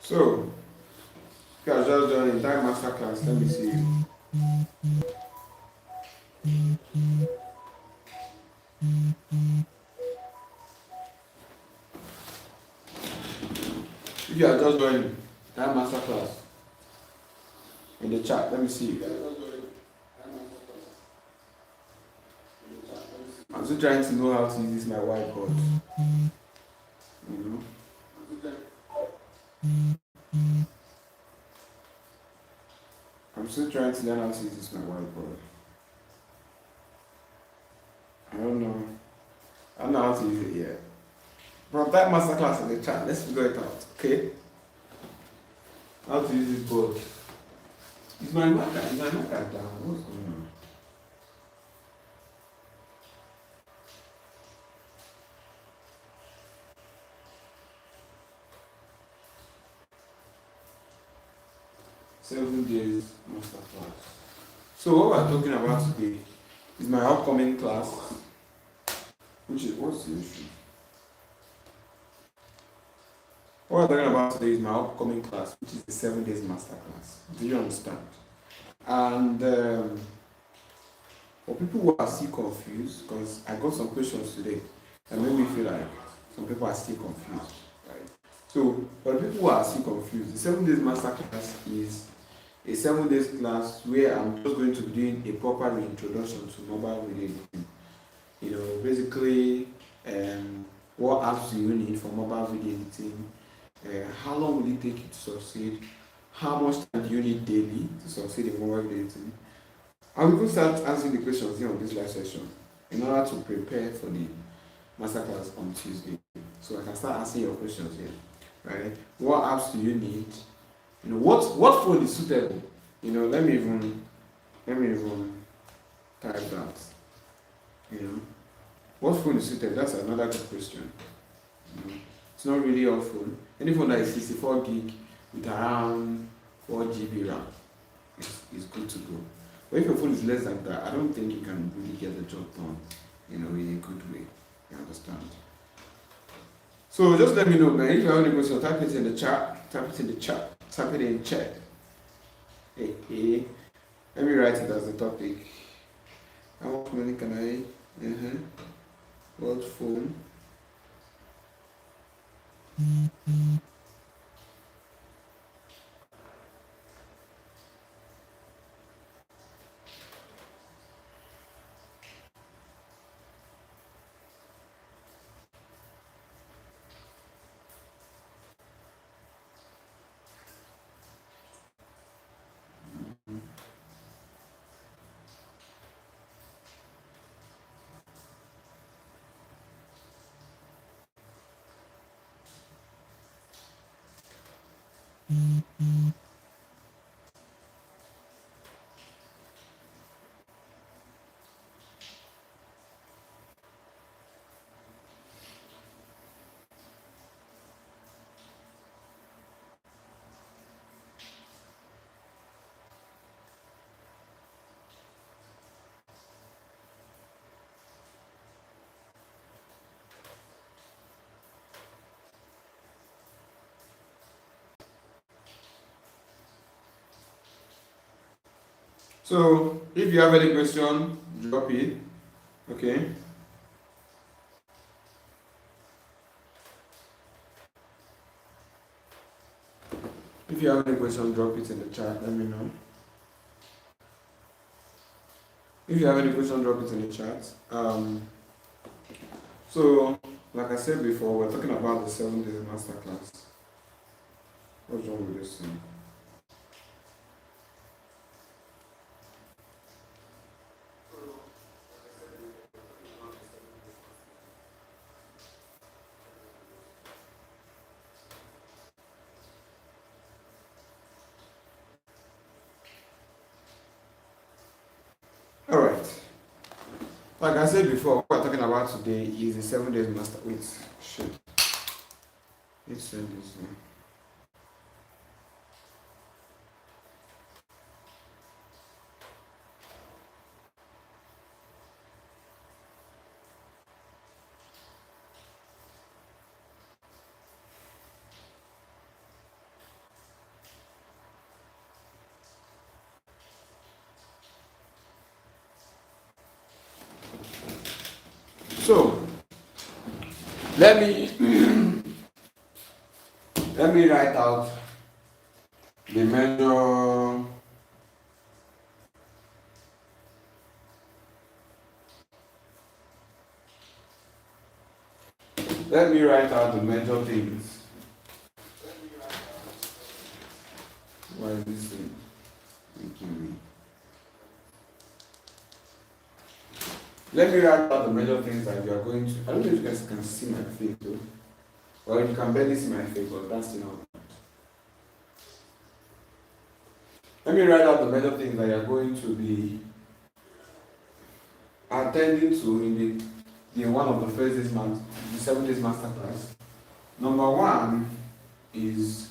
So, you guys just done in that master class. Let me see. If you are just joining that master class in the chat, let me see. I'm still trying to know how to use my whiteboard. I'm still trying to learn how to use my whiteboard. I don't know how to use it yet. From that masterclass in the chat, let's figure it out, okay? How to use this board. Is my marker down? What's going on? Seven days masterclass. So what we're talking about today is my upcoming class, which is what's the issue? What we're talking about today is my upcoming class, which is the 7 days masterclass. Do you understand? And for people who are still confused, because I got some questions today that made me feel like some people are still confused, right? So for the people who are still confused, the 7 days masterclass is a 7 days class where I'm just going to be doing a proper introduction to mobile video editing. You know, basically, what apps do you need for mobile video editing? How long will it take you to succeed? How much time do you need daily to succeed in mobile video editing? And we will start answering the questions here on this live session in order to prepare for the masterclass on Tuesday. So I can start asking your questions here. Right? What apps do you need? What phone is suitable? Let me even type that. What phone is suitable? That's another good question. It's not really all phone. Any phone that is 64 gig with around 4 GB RAM is good to go. But if your phone is less than that, I don't think you can really get the job done, in a good way. You understand? So just let me know, man. If you have any question, type it in the chat. Type it in chat. Hey. Let me write it as a topic. How much money can I? What phone? So if you have any question, drop it. Okay. If you have any question, drop it in the chat. Let me know. If you have any question, drop it in the chat. So, like I said before, we're talking about the 7 days masterclass. What's wrong with this thing? All right. Like I said before, what we're talking about today is the 7 days master. Wait, shit. Let's send this in. So let me write out the major things. Why is this thing making me? Let me write out the major things that you are going to. I don't know if you guys can see my face though. Well, you can barely see my face, but that's enough. Let me write out the major things that you are going to be attending to in one of the first days the 7 days masterclass. Number one is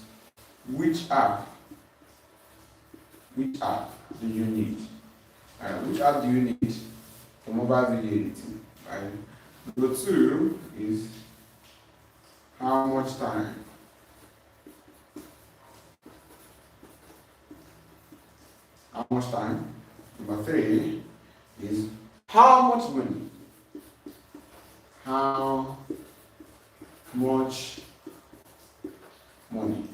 which app do you need? Which app do you need for mobile video editing? Right. Number two is how much time? How much time? Number three is how much money? How much money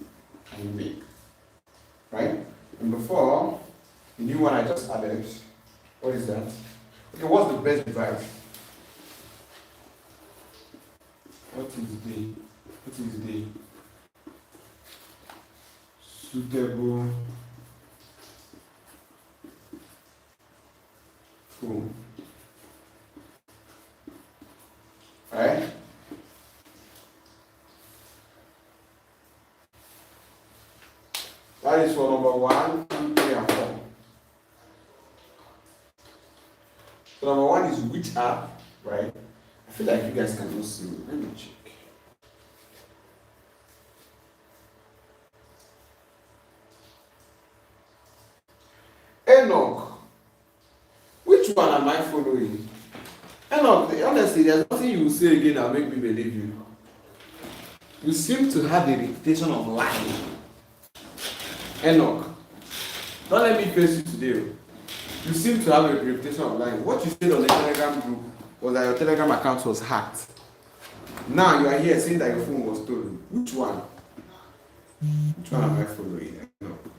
can you make? Right? Number four, the new one I just added. What is that? Okay, what's the best device? What is the suitable phone? Right? That is for number 1, 2, 3, and 4. So number 1 is which app, right? I feel like you guys cannot see me. Let me check. Enoch. Which one am I following? Enoch, honestly, there's nothing you will say again that will make me believe you. You seem to have a reputation of lying. Enoch, don't let me face you today. You seem to have a reputation of lying. What you said on the Telegram group was that your Telegram account was hacked. Now you are here saying that your phone was stolen. Which one? Which one am I following? Enoch.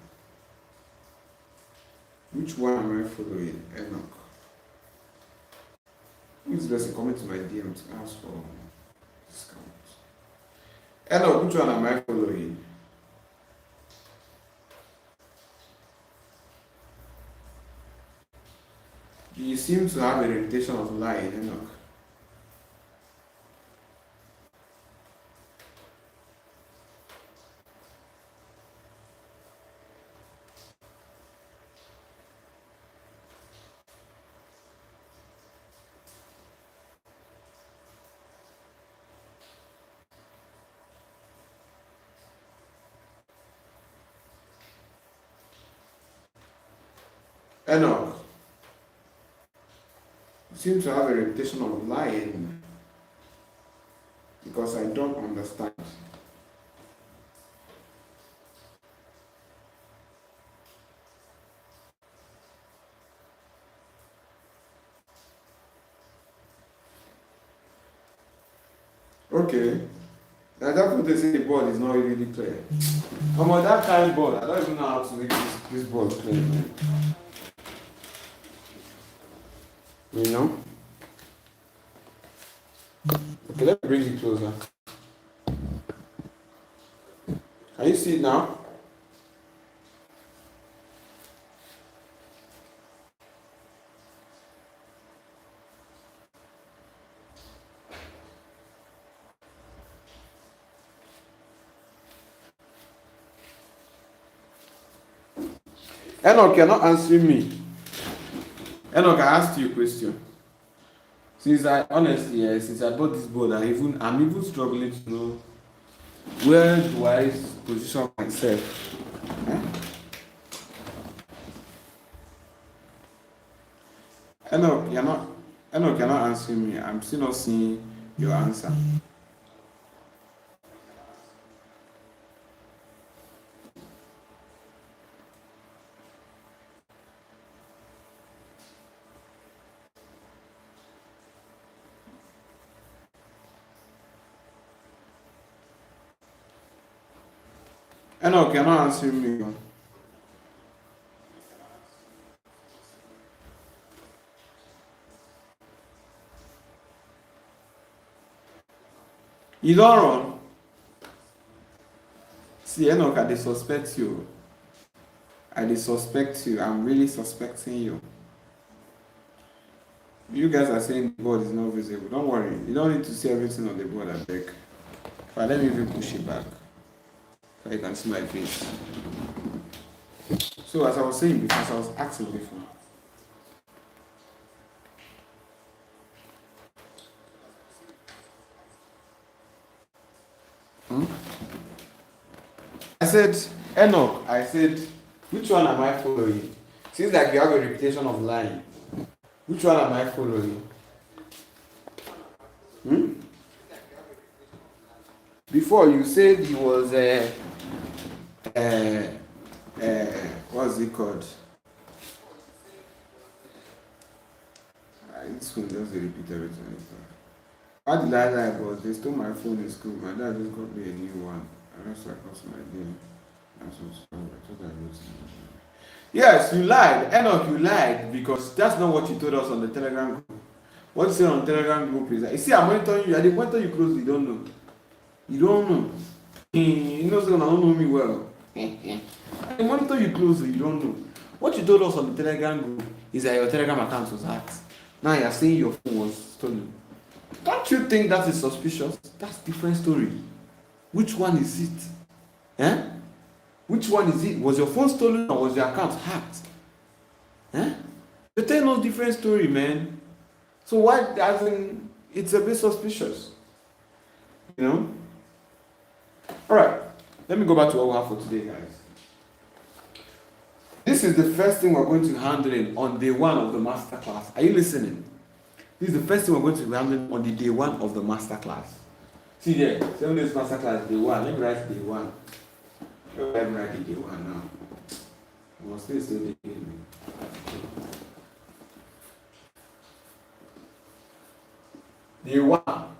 Which one am I following? Enoch. Who is this person coming to my DM to ask for discount? Enoch, which one am I following? You seem to have a reputation of lying, Enoch. Enoch, you seem to have a reputation of lying because I don't understand. Okay. Now that what they say the board is not really clear. I'm on that kind of board. I don't even know how to make this board clear, man. You know? Okay, let me bring it closer. Can you see it now? Enoch, you're not answering me. Enoch, I asked you a question. Since I honestly, since I bought this board, I'm even struggling to know where do I position myself. Eh? Enoch, you're not answering me. I'm still not seeing your answer. Enoch, you're not answering me. You don't run. See, Enoch, I suspect you. I'm really suspecting you. You guys are saying the board is not visible. Don't worry. You don't need to see everything on the board, I beg. But let me even push it back so you can see my face. So as I was saying before, as I was asking before. I said, Enoch, which one am I following? Seems like you have a reputation of lying. Which one am I following? Before you said he was what's it called? This one doesn't repeat everything. How did I lie about? They stole my phone in school. My dad just got me a new one. I just lost my name. That's what's wrong. I thought I wrote it. Yes, you lied. Enoch, you lied because that's not what you told us on the Telegram group. What you said on the Telegram group is that, you see, I'm monitoring you. I didn't monitor you closely. You don't know. You don't know. You know, so I don't know me well. I monitor you closely. You don't know. What you told us on the Telegram group is that your Telegram account was hacked. Now you're saying your phone was stolen. Don't you think that is suspicious? That's a different story. Which one is it? Eh? Which one is it? Was your phone stolen or was your account hacked? Eh? They tell no different story, man. So why doesn't it's a bit suspicious? You know? Alright, let me go back to what we have for today, guys. This is the first thing we're going to handle on day one of the master class. Are you listening? This is the first thing we're going to handle on the day one of the master class. See there, 7 days master class, day one. Let me write day one. Let me write day one now. I must still day one. Day one.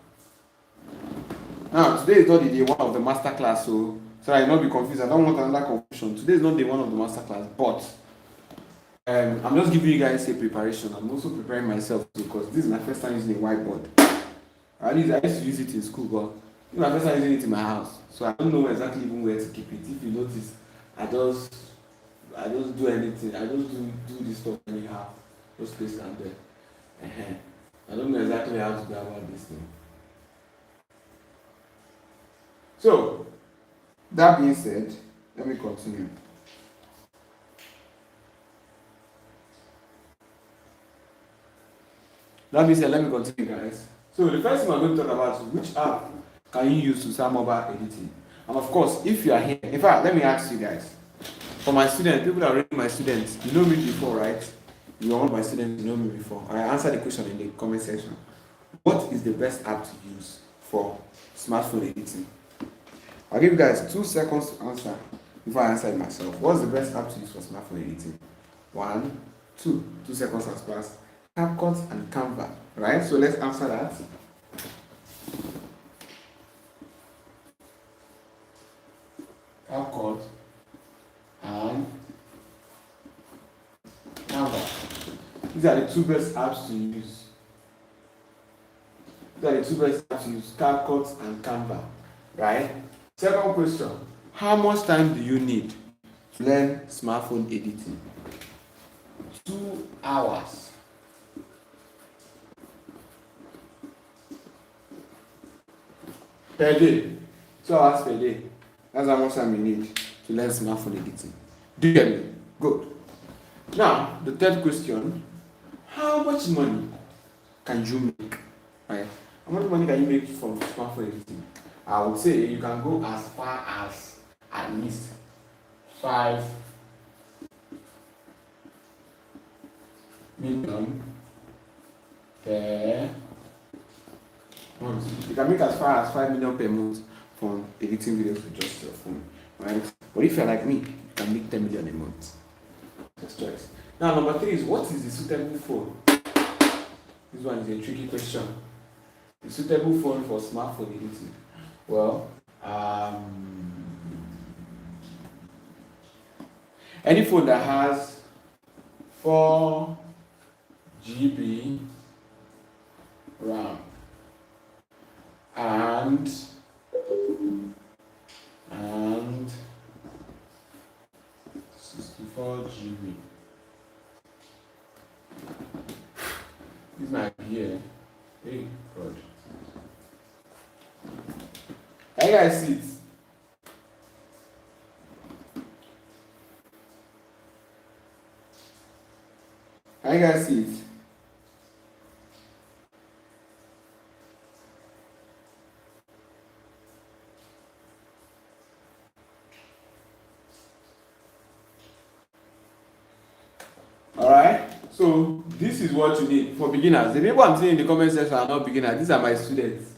Now, today is not the day one of the master class, so I not be confused. I don't want another confusion. Today is not day one of the master class, but I'm just giving you guys a preparation. I'm also preparing myself too, because this is my first time using a whiteboard. At least I used to use it in school, but this is my first time using it in my house, so I don't know exactly even where to keep it. If you notice, I just do anything. I just do this stuff anyhow. Just place it there. I don't know exactly how to go about this thing. So, that being said, let me continue. That being said, let me continue, guys. So, the first thing we're going to talk about is which app can you use to start mobile editing. And of course, if you are here, in fact, let me ask you guys. For my students, people that are already my students, you know me before, right? You are one of my students, you know me before. I answered the question in the comment section. What is the best app to use for smartphone editing? I'll give you guys 2 seconds to answer before I answer it myself. What's the best app to use for smartphone editing? 1, 2. 2 seconds has passed. CapCut and Canva. Right? So let's answer that. CapCut and Canva. These are the 2 best apps to use. CapCut and Canva. Right? Second question, how much time do you need to learn smartphone editing? 2 hours. Per day. 2 hours per day. That's how much time you need to learn smartphone editing. Do you get me? Good. Now, the third question, how much money can you make? Right? How much money can you make from smartphone editing? I would say you can go as far as at least 5 million per month. You can make as far as 5 million per month from editing videos with just your phone, right? But if you're like me, you can make 10 million a month. Just choice. Now, number 3 is what is the suitable phone? This one is a tricky question. The suitable phone for smartphone editing. Well, any phone that has 4 GB RAM and 64 GB. This might be here. Hey, God. Can you guys see it? Can you guys see it? Alright, so this is what you need for beginners. The people I'm seeing in the comment section are not beginners, these are my students.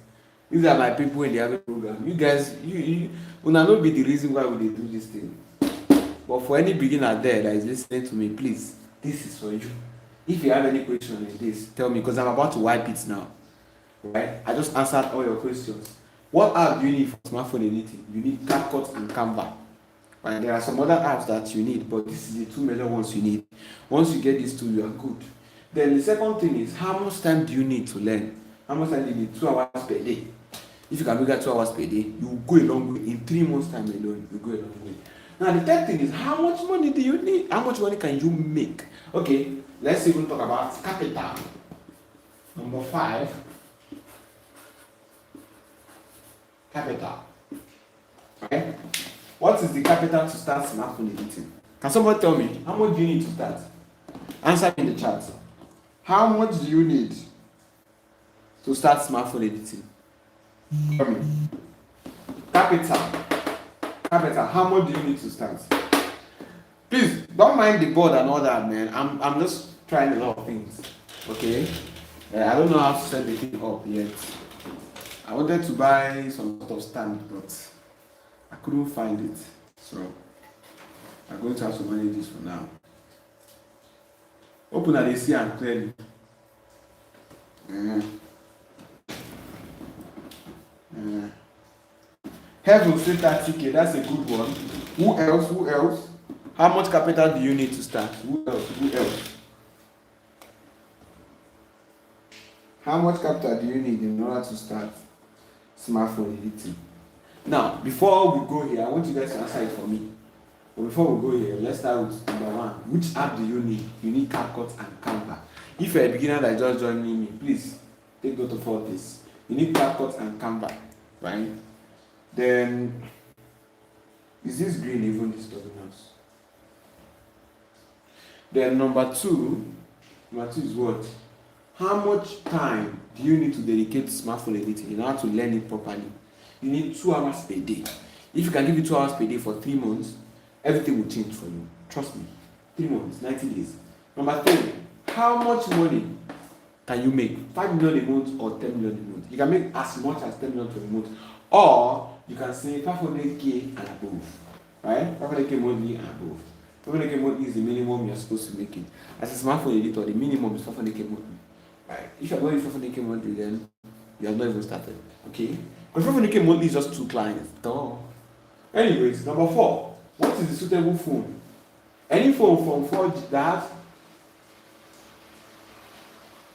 These are my people in the other program. You guys, you will not be the reason why we do this thing. But for any beginner there that is listening to me, please, this is for you. If you have any question on this, tell me, because I'm about to wipe it now. Right? I just answered all your questions. What app do you need for smartphone editing? You need CapCut and Canva. Right? There are some other apps that you need, but this is the 2 major ones you need. Once you get these 2, you are good. Then the second thing is, how much time do you need to learn? How much time do you need? 2 hours per day. If you can make that 2 hours per day, you will go a long way. In 3 months' time alone, you will go a long way. Now, the third thing is, how much money do you need? How much money can you make? Okay, let's even talk about capital. Number 5. capital. Right? What is the capital to start smartphone editing? Can somebody tell me how much do you need to start? Answer in the chat. How much do you need to start smartphone editing? Tell me. Capital. Capital. How much do you need to start? Please don't mind the board and all that, man. I'm just trying a lot of things. Okay? I don't know how to set the thing up yet. I wanted to buy some sort of stand, but I couldn't find it. So I'm going to have to manage this for now. Open at the see and clearly. Heaven say 30K, that's a good one. Who else? Who else? How much capital do you need to start? Who else? Who else? How much capital do you need in order to start smartphone editing? Now, before we go here, I want you guys to answer it for me. But before we go here, let's start with number one. Which app do you need? You need CapCut and Canva. If you're a beginner that just joining me, please take note of all this. You need CapCut and Canva, right? Then, is this green even disturbing us? Then number two is what? How much time do you need to dedicate to smartphone editing in order to learn it properly? You need 2 hours per day. If you can give it 2 hours per day for 3 months, everything will change for you. Trust me. 3 months, 90 days. Number 3, how much money can you make? 5 million a month or 10 million a month? You can make as much as 10 million per month. Or you can say 500K and above. Right? 500K monthly and above. 500K monthly is the minimum you're supposed to make it. As a smartphone editor, the minimum is 500K monthly. Right? If you're going 500K monthly, then you have not even started. Okay? Because 500K monthly is just 2 clients. Duh. Anyways, number 4. What is the suitable phone? Any phone from 4G that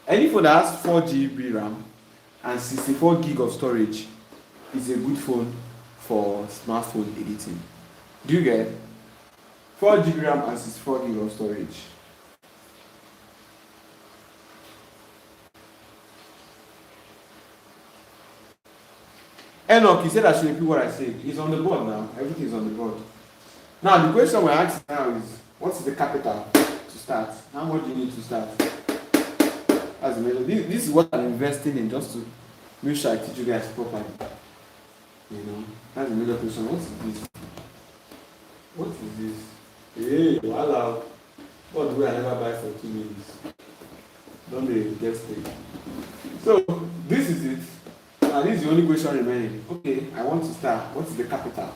has 4 GB RAM and 64 gig of storage is a good phone for smartphone editing. Do you get 4 GB RAM and 64 gig of storage? Enoch, he said I should repeat what I said. He's on the board now. Everything is on the board. Now, the question we're asking now is, what is the capital to start? How much do you need to start? As a major, this is what I'm investing in just to make sure I teach you guys properly. You know, that's the major question. What is this? What is this? Hey, hello. What do I never buy for 2 minutes? Don't be desperate. So, this is it. Now, this is the only question remaining. Okay, I want to start. What is the capital?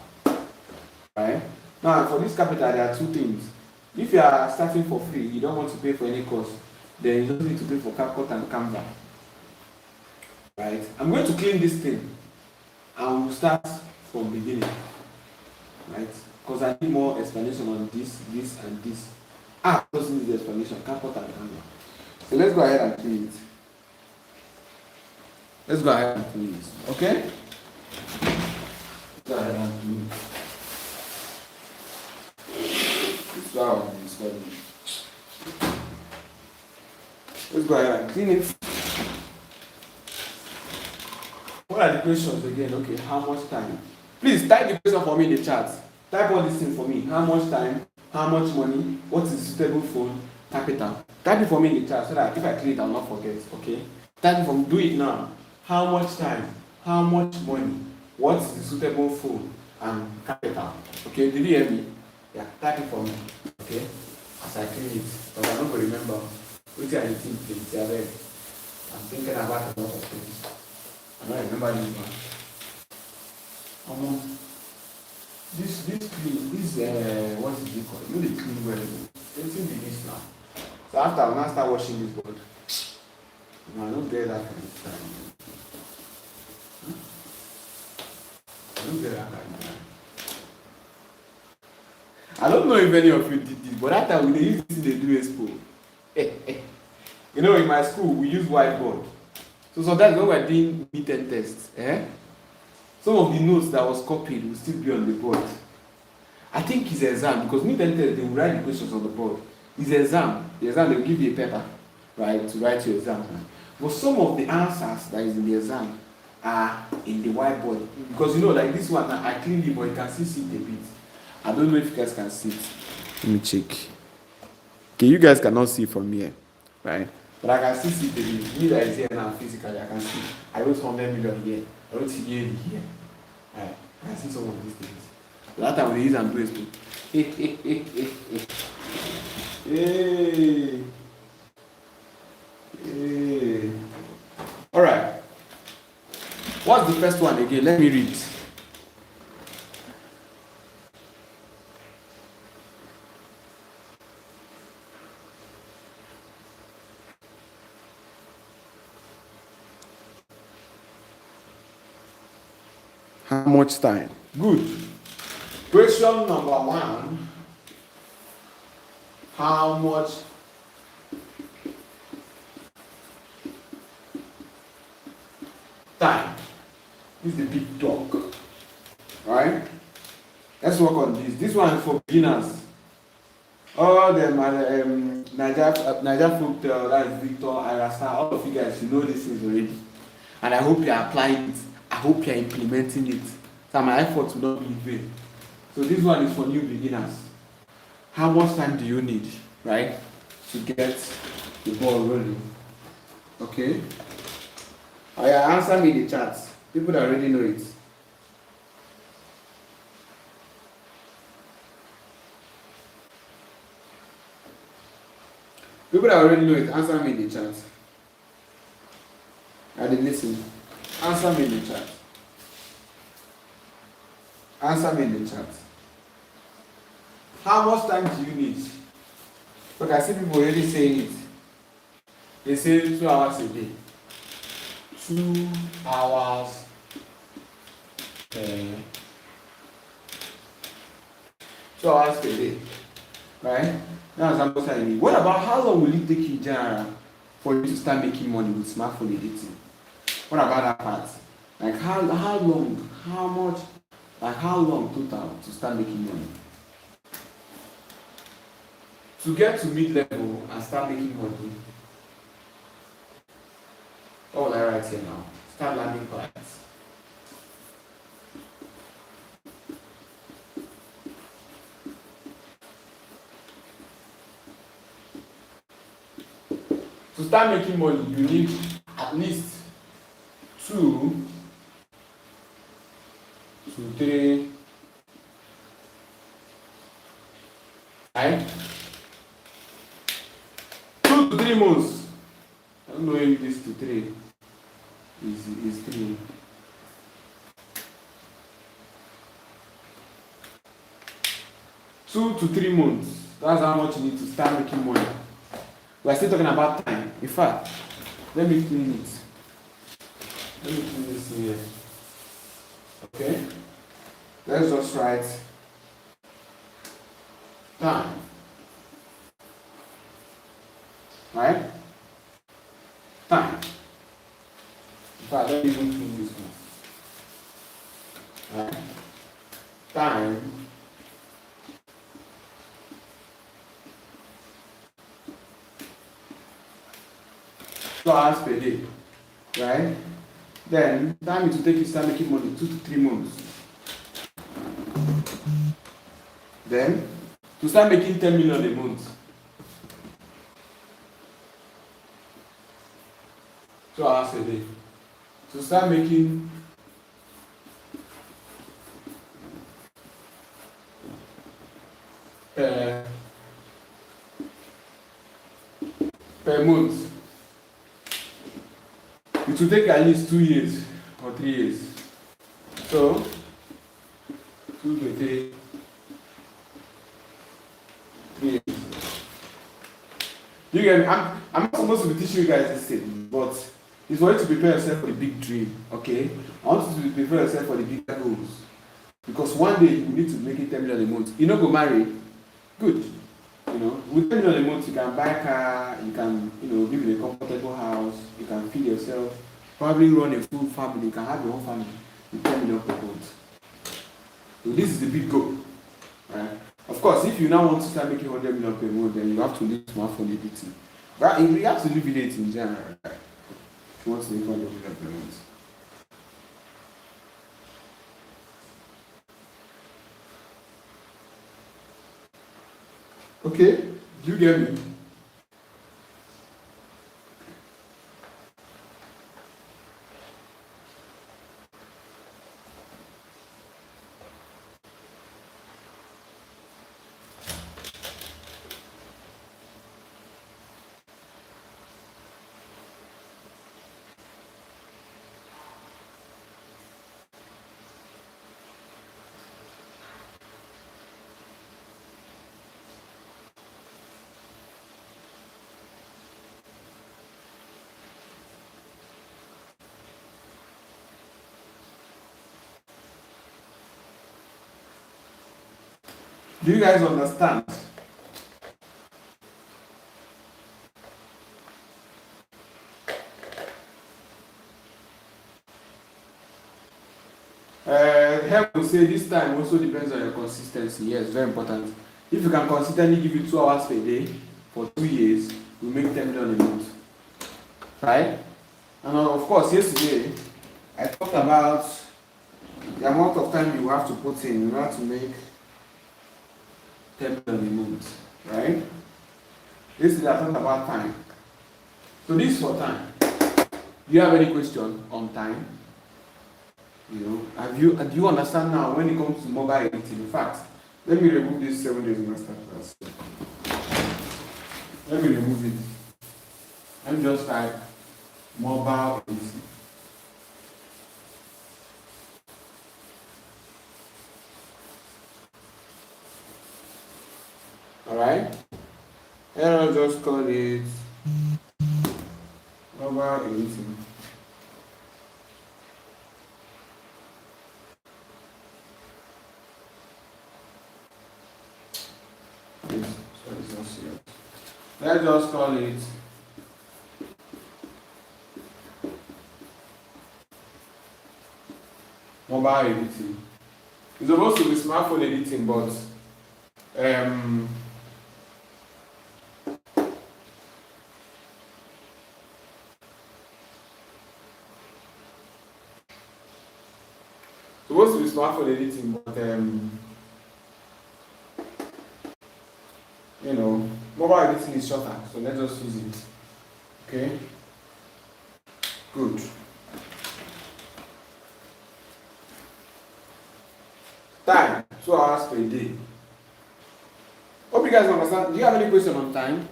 Right? Now, for this capital, there are 2 things. If you are starting for free, you don't want to pay for any cost, then you don't need to pay for CapCut and Canva. Right? I'm going to clean this thing and we'll start from beginning. Right? Because I need more explanation on this, and this. Doesn't need the explanation, CapCut and Canva. So let's go ahead and clean it. Let's go ahead and clean this. Okay? Let's go ahead and clean it. Let's go ahead and clean it. What are the questions again? Okay, how much time? Please type the question for me in the chat. Type all these things for me. How much time? How much money? What is the suitable phone? Capital. Type it for me in the chat so that if I clean it, I'll not forget. Okay? Type it for me. Do it now. How much time? How much money? What is the suitable phone and capital? Okay, did you hear me? Yeah, type it for me. Okay? As I clean it. But I don't remember which are the things I'm thinking about a lot of things. I don't remember this one. This what is it called? You need to clean well. Let's see this now. So after I'll now start washing this board. No, I don't get that kind of time. I don't get that kind of time. I don't know if any of you did this, but that time we used to do expo. You know, in my school we use whiteboard. So sometimes when we're doing midterm tests, some of the notes that was copied will still be on the board. I think it's exam because midterm test they will write the questions on the board. It's exam. The exam they will give you a paper, right, to write your exam. But some of the answers that is in the exam are in the whiteboard, because you know, like this one, I cleaned it, but you can still see it a bit. I don't know if you guys can see it. Let me check. Okay, you guys cannot see from here, right? But I can still see the me that is here now physically. I can see. I wrote 100 million here. I wrote here. Right? I can see some of these things. But that time we use and do is to. Hey. All right. What's the first one again? Let me read. How much time? Good. Question number 1. How much time? This is the big talk. Alright? Let's work on this. This one is for beginners. All them Niger folk, that is Victor, Irasta, all of you guys, you know this things already. And I hope you are applying it. I hope you are implementing it. So my efforts will not be in vain. So this one is for new beginners. How much time do you need, right, to get the ball rolling? Okay? Oh yeah, answer me in the chat. People that already know it. People that already know it, answer me in the chat. I didn't listen. Answer me in the chat. Answer me in the chat. How much time do you need? Look, I see people already saying it. They say 2 hours a day. 2 hours per 2 hours per day. Right? That's how much time you need. What about how long will it take you in general for you to start making money with smartphone editing? What about that part? Like how long, how much, like how long total to start making money? To get to mid-level and start making money, what will I write here now? Start landing clients. To start making money, you need at least 2 to 3, right? 2 to 3 months. I don't know if this to 3 is 3. Two to 3 months. That's how much you need to start making money. We are still talking about time. In fact, let me clean it. Let me clean this here. Okay? Let's just write time. Right? Time. In fact, let me even clean this one. Right? Time. So hours per day, right? Then time it will take you to start making money 2 to 3 months. Then to start making 10 million a month. 2 hours a day. To start making per month. It will take at least 2 years or 3 years. So 2 to 3 years. You get me? I'm not supposed to be teaching you guys this thing, but it's for you to prepare yourself for the big dream. Okay? I want you to prepare yourself for the bigger goals. Because one day you need to make it 10 million a month. You know, go marry. Good. You know, with 10 million a month, you can buy a car, you can, live in a comfortable house, you can feed yourself, probably run a full family, you can have your own family with 10 million per month. So this is the big goal. Right? Of course, if you now want to start making 100 million per month, then you have to leave smartphone editing. But you have to live with it in general, right? If you want to make 100 million per month. Okay? Do you get me? Do you guys understand? Help will say this time also depends on your consistency. Yes, very important. If you can consistently give it 2 hours per day for 2 years, you make 10 million a month. Right? And of course, yesterday I talked about the amount of time you have to put in order to make 10 million a month. Right? Yesterday I talked about time. So this is for time. Do you have any question on time? You know, do you understand now when it comes to mobile editing? In fact, let me remove this 7 days masterclass. Let me remove it. Let me just type mobile editing. Alright? And I'll just call it mobile editing. Let's just call it mobile editing. It's supposed to be smartphone editing, but supposed to be smartphone editing, but you know, mobile editing is shorter, so let's just use it. Okay? Good. Time, 2 hours per day. Hope you guys understand. Do you have any question on time?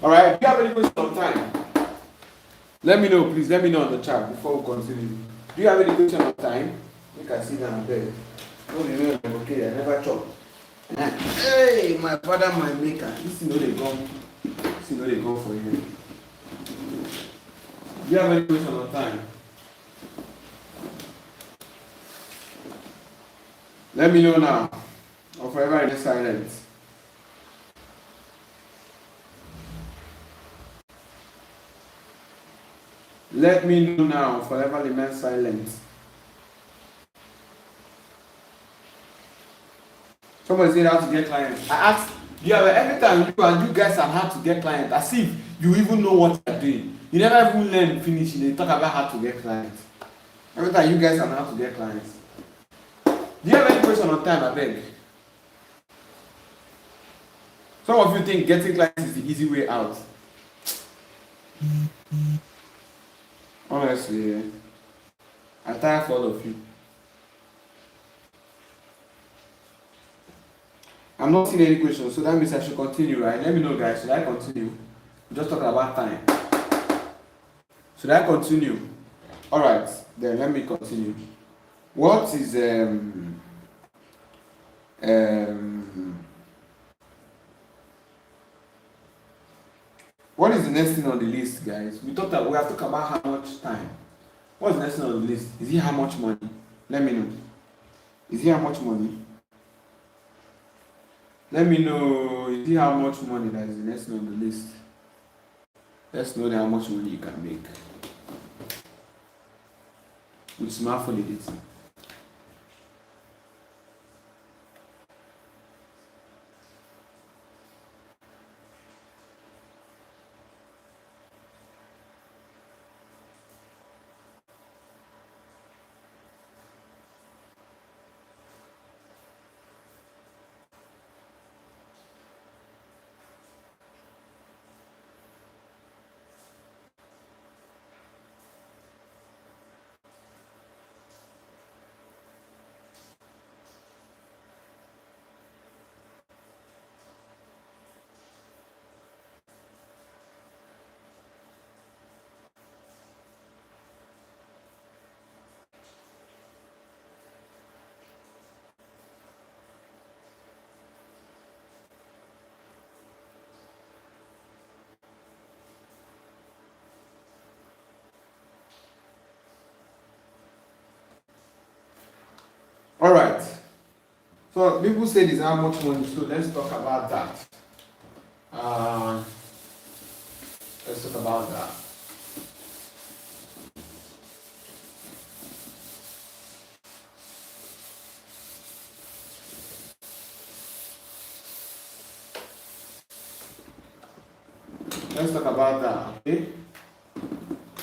Alright, if you have any question on time, let me know, please. Let me know on the chat before we continue. Do you have any question on time? Make I sit down there. No, you know, okay, I never chop. Hey, my father, my maker. This is not a gun. This is not a gun for you. Do you have any question on time? Let me know now, or forever remain silent. Let me know now, forever remain silent. Somebody said how to get clients. I asked, every time you guys are how to get clients, as if you even know what you're doing. You never even learn finish, they talk about how to get clients. Every time you guys are how to get clients. Do you have any question on time, I beg? Some of you think getting clients is the easy way out. Honestly, I'm tired for all of you. I'm not seeing any questions, so that means I should continue, right? Let me know, guys. Should I continue? I'm just talking about time. Should I continue? Alright, then let me continue. What is what is the next thing on the list, guys? We have to talk about how much time. What's the next thing on the list? Is it how much money? Let me know. Is it how much money? Let me know. Is it how much money that is the next on the list? Let's know how much money you can make with smartphone editing. All right. So people say this how much money. So let's talk about that. Let's talk about that. Let's talk about that. Okay.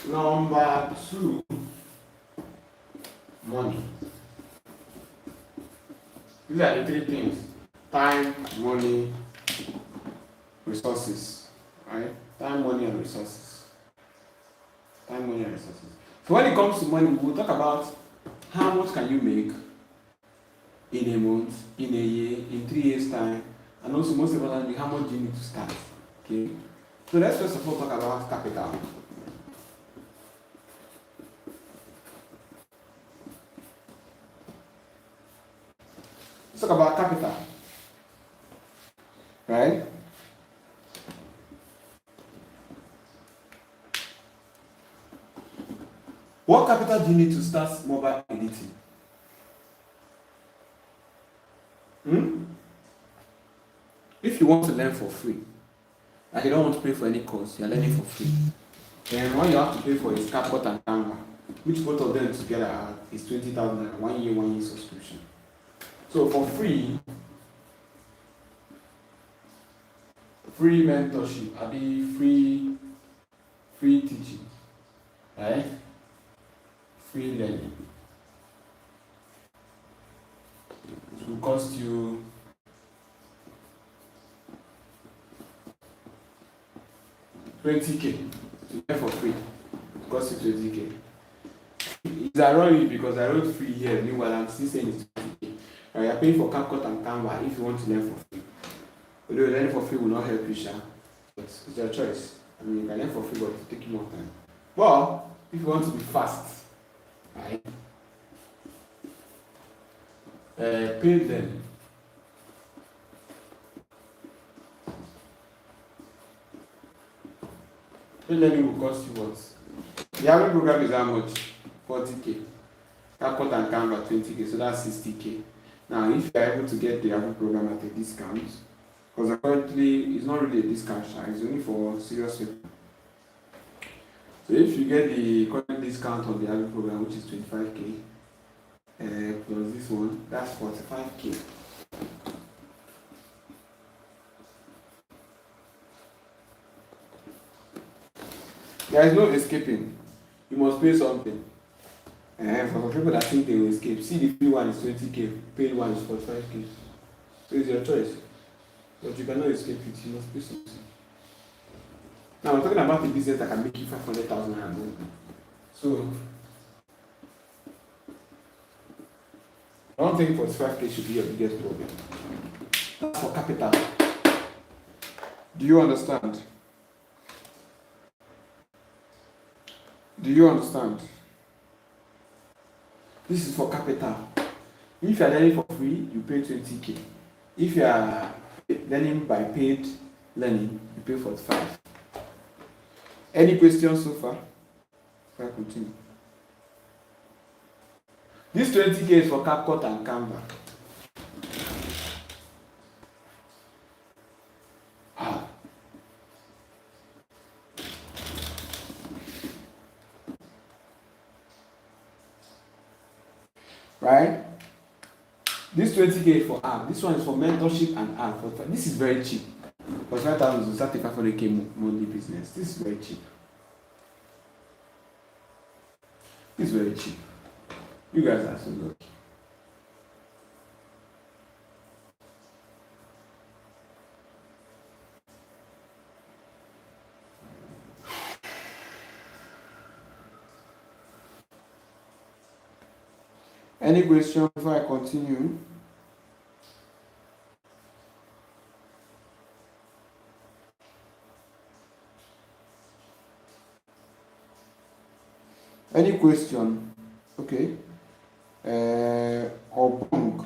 Number 2, money. These are the 3 things: time, money, resources. Right? Time, money, and resources. Time, money, and resources. So when it comes to money, we'll talk about how much can you make in a month, in a year, in 3 years' time, and also most importantly, how much do you need to start. Okay. So let's first of all talk about capital. Let's talk about capital. Right? What capital do you need to start mobile editing? If you want to learn for free, and you don't want to pay for any course, you're learning for free. Then what you have to pay for is CapCut and Canva, which both of them together is 20,000 1 year subscription. So for free mentorship, free teaching, right? Free learning. It will cost you $20,000 to learn for free. It costs you $20,000. It's ironic because I wrote free here, meanwhile I'm still saying it's $20,000. Right, you're paying for CapCut and Canva if you want to learn for free. Although learning for free will not help you, but it's your choice. I mean, you can learn for free, but it will take you more time. Well, if you want to be fast, right? Pay them. Pay learning will cost you what? The average program is how much? $40,000. CapCut and Canva $20,000, so that's $60,000. Now, if you are able to get the average program at a discount, because currently it's not really a discount, it's only for serious people. So if you get the current discount on the average program, which is $25,000, plus this one, that's $45,000. There is no escaping. You must pay something. And for people that think they will escape, see the free one is $20,000, paid one is $45,000. So it's your choice. But you cannot escape it, you must pay something. Now we're talking about a business that can make you 500,000 a month. So I don't think $45,000 should be your biggest problem. That's for capital. Do you understand? Do you understand? This is for capital. If you are learning for free, you pay $20,000. If you are learning by paid learning, you pay $45,000. Any questions so far? Before I continue. This 20k is for CapCut and Canva. Right? This 20k is for app. This one is for mentorship and app. This is very cheap. For 5,000 to start a 500k monthly business. This is very cheap. This is very cheap. You guys are so lucky. Any question before I continue? Any question? Okay. Obong.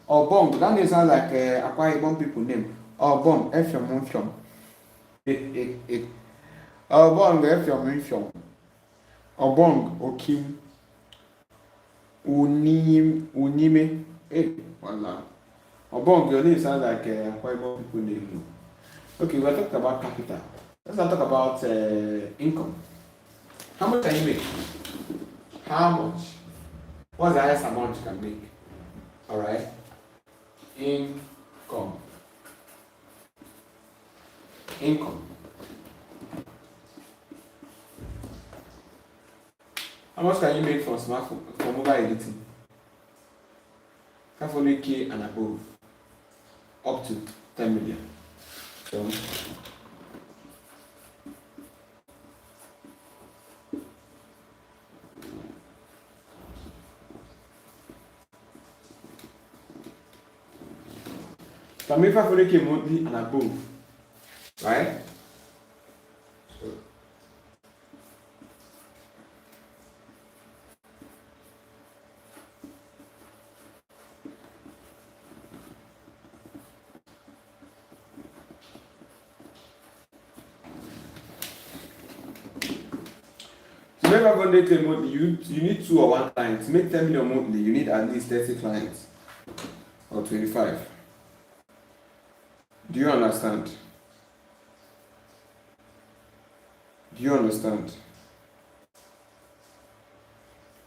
Obong. That name sounds like Akwa Ibom people name. Obong. Efyom. Obong. Efyom. Obong. Okim. Unime. Voila. Obong. Your name sounds like Akwa Ibom people name. Okay, we're talking about capital. Let's not talk about income. How much can you make? How much? What's the highest amount you can make? Alright? Income. How much can you make from smartphone, from mobile editing? 500k and above. Up to 10 million. So, can make 500k monthly and above, right? To make 500k monthly, you need 2 or 1 client. To make 10 million monthly, you need at least 30 clients or 25. Do you understand?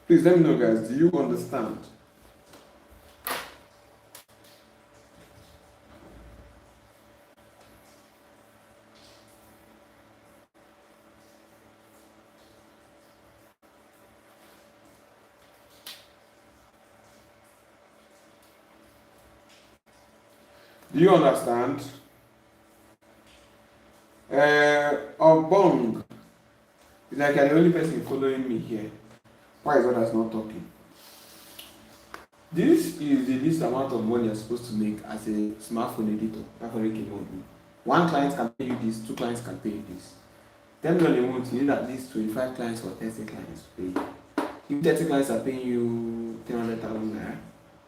Please let me know, guys. Do you understand? Do you understand? Obong. It's like you're the only person following me here. Why is others not talking? This is the least amount of money you're supposed to make as a smartphone editor. 500k monthly. 1 client can pay you this, 2 clients can pay you this. 10 million a month, you need at least 25 clients or 30 clients to pay you. If 30 clients are paying you 300,000 naira,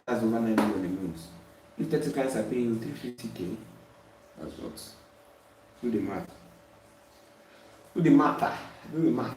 that's over 9 million a month. If 30 clients are paying you 350k, that's what? Do the math. Do the math. Do the math.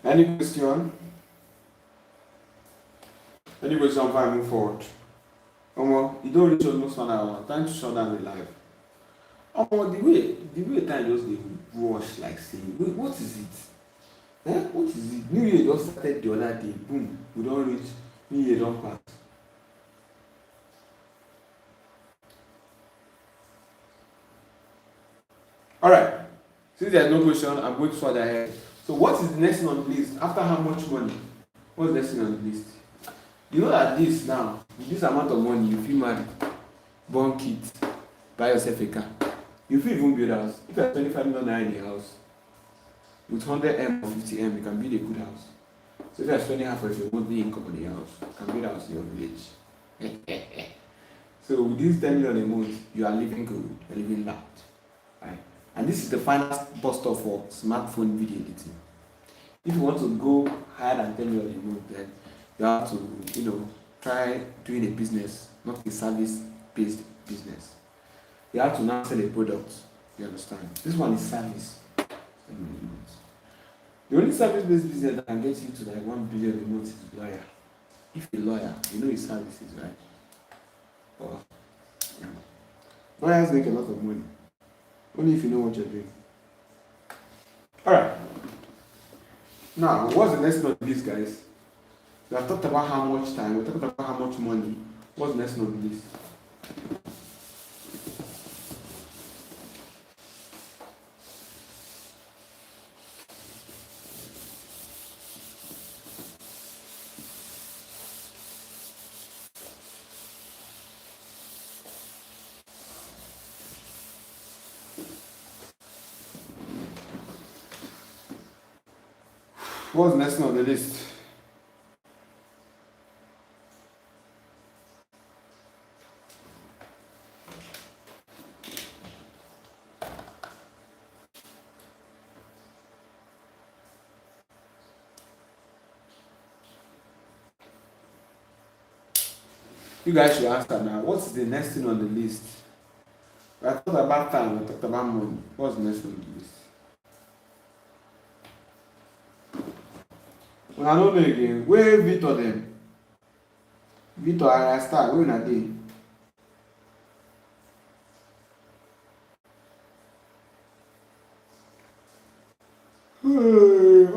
Any question? Any question before I move forward? You don't reach almost 1 hour. Time to shut down the live. The way time just dey rush like say, what is it? What is it? New Year just started the other day. Boom, we don't reach. New Year don't pass. Alright. Since there's no question, I'm going to further ahead. So what is the next thing on the list? After how much money? What's the next thing on the list? You know that this now, with this amount of money, you feel marry, born kids, buy yourself a car. You feel even build a house. If you have 25 million naira in the house, with 100M or 50M, you can build a good house. So if you're spending half of your monthly income on the house, you can build a house in your village. So with this 10 million a month, you are living good, you're living loud. Right? And this is the final bus stop for smartphone video editing. If you want to go higher than 10 million a month, then you have to, try doing a business, not a service-based business. You have to now sell a product. You understand? This one is service. The only service-based business that can get you to like 1 billion a month is lawyer. If you're a lawyer, you know his services, right? Or, lawyers make a lot of money. Only if you know what you're doing. Alright. Now, what's the next note of this, guys? We have talked about how much time, we talked about how much money. What's the next note of this? What's the next one on the list? You guys should answer now. What's the next thing on the list? We talked about time, we talked about money. What's the next thing on the list? Well, I don't know again. Where Victor then? Victor, I start. Where are they?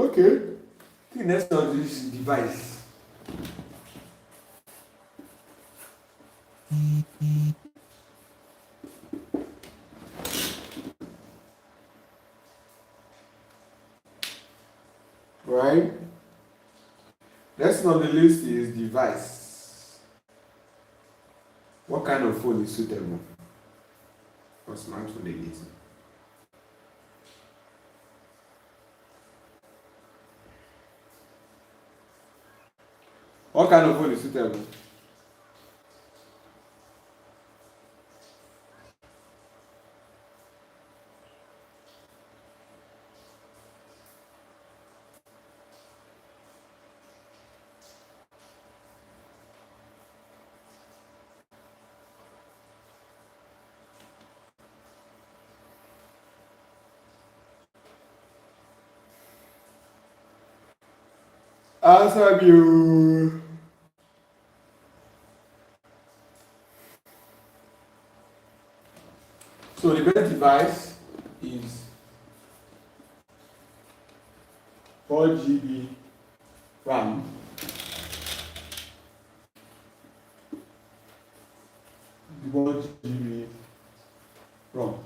Okay. The next one is device. Right? Next on the list is device. What kind of phone is suitable for smartphone editing? What kind of phone is suitable? Answer you. So the best device is 4 GB RAM, 1 GB ROM.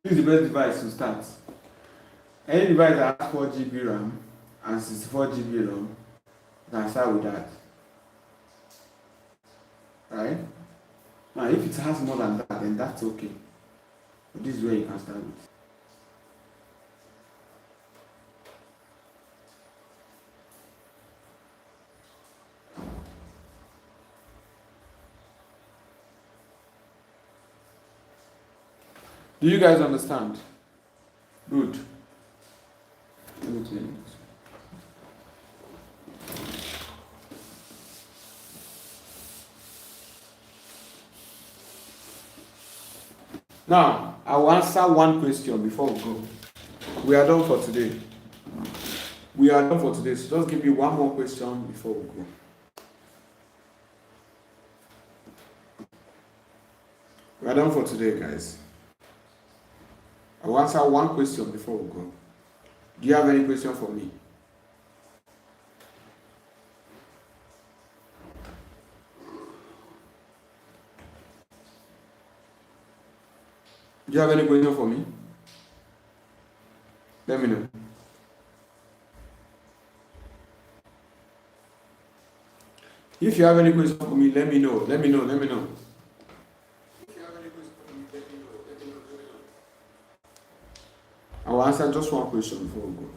This is the best device to start. Any device that has 4 GB RAM and 64 GB ROM, you can start with that. Right? Now, if it has more than that, then that's okay. But this is where you can start with. Do you guys understand? Good. Let me clean it. Now, I will answer one question before we go. We are done for today. So just give me one more question before we go. We are done for today, guys. I will answer one question before we go. Do you have any question for me? Do you have any question for me? Let me know. If you have any questions for me, let me know. Let me know. Let me know. I will answer just one question before we go.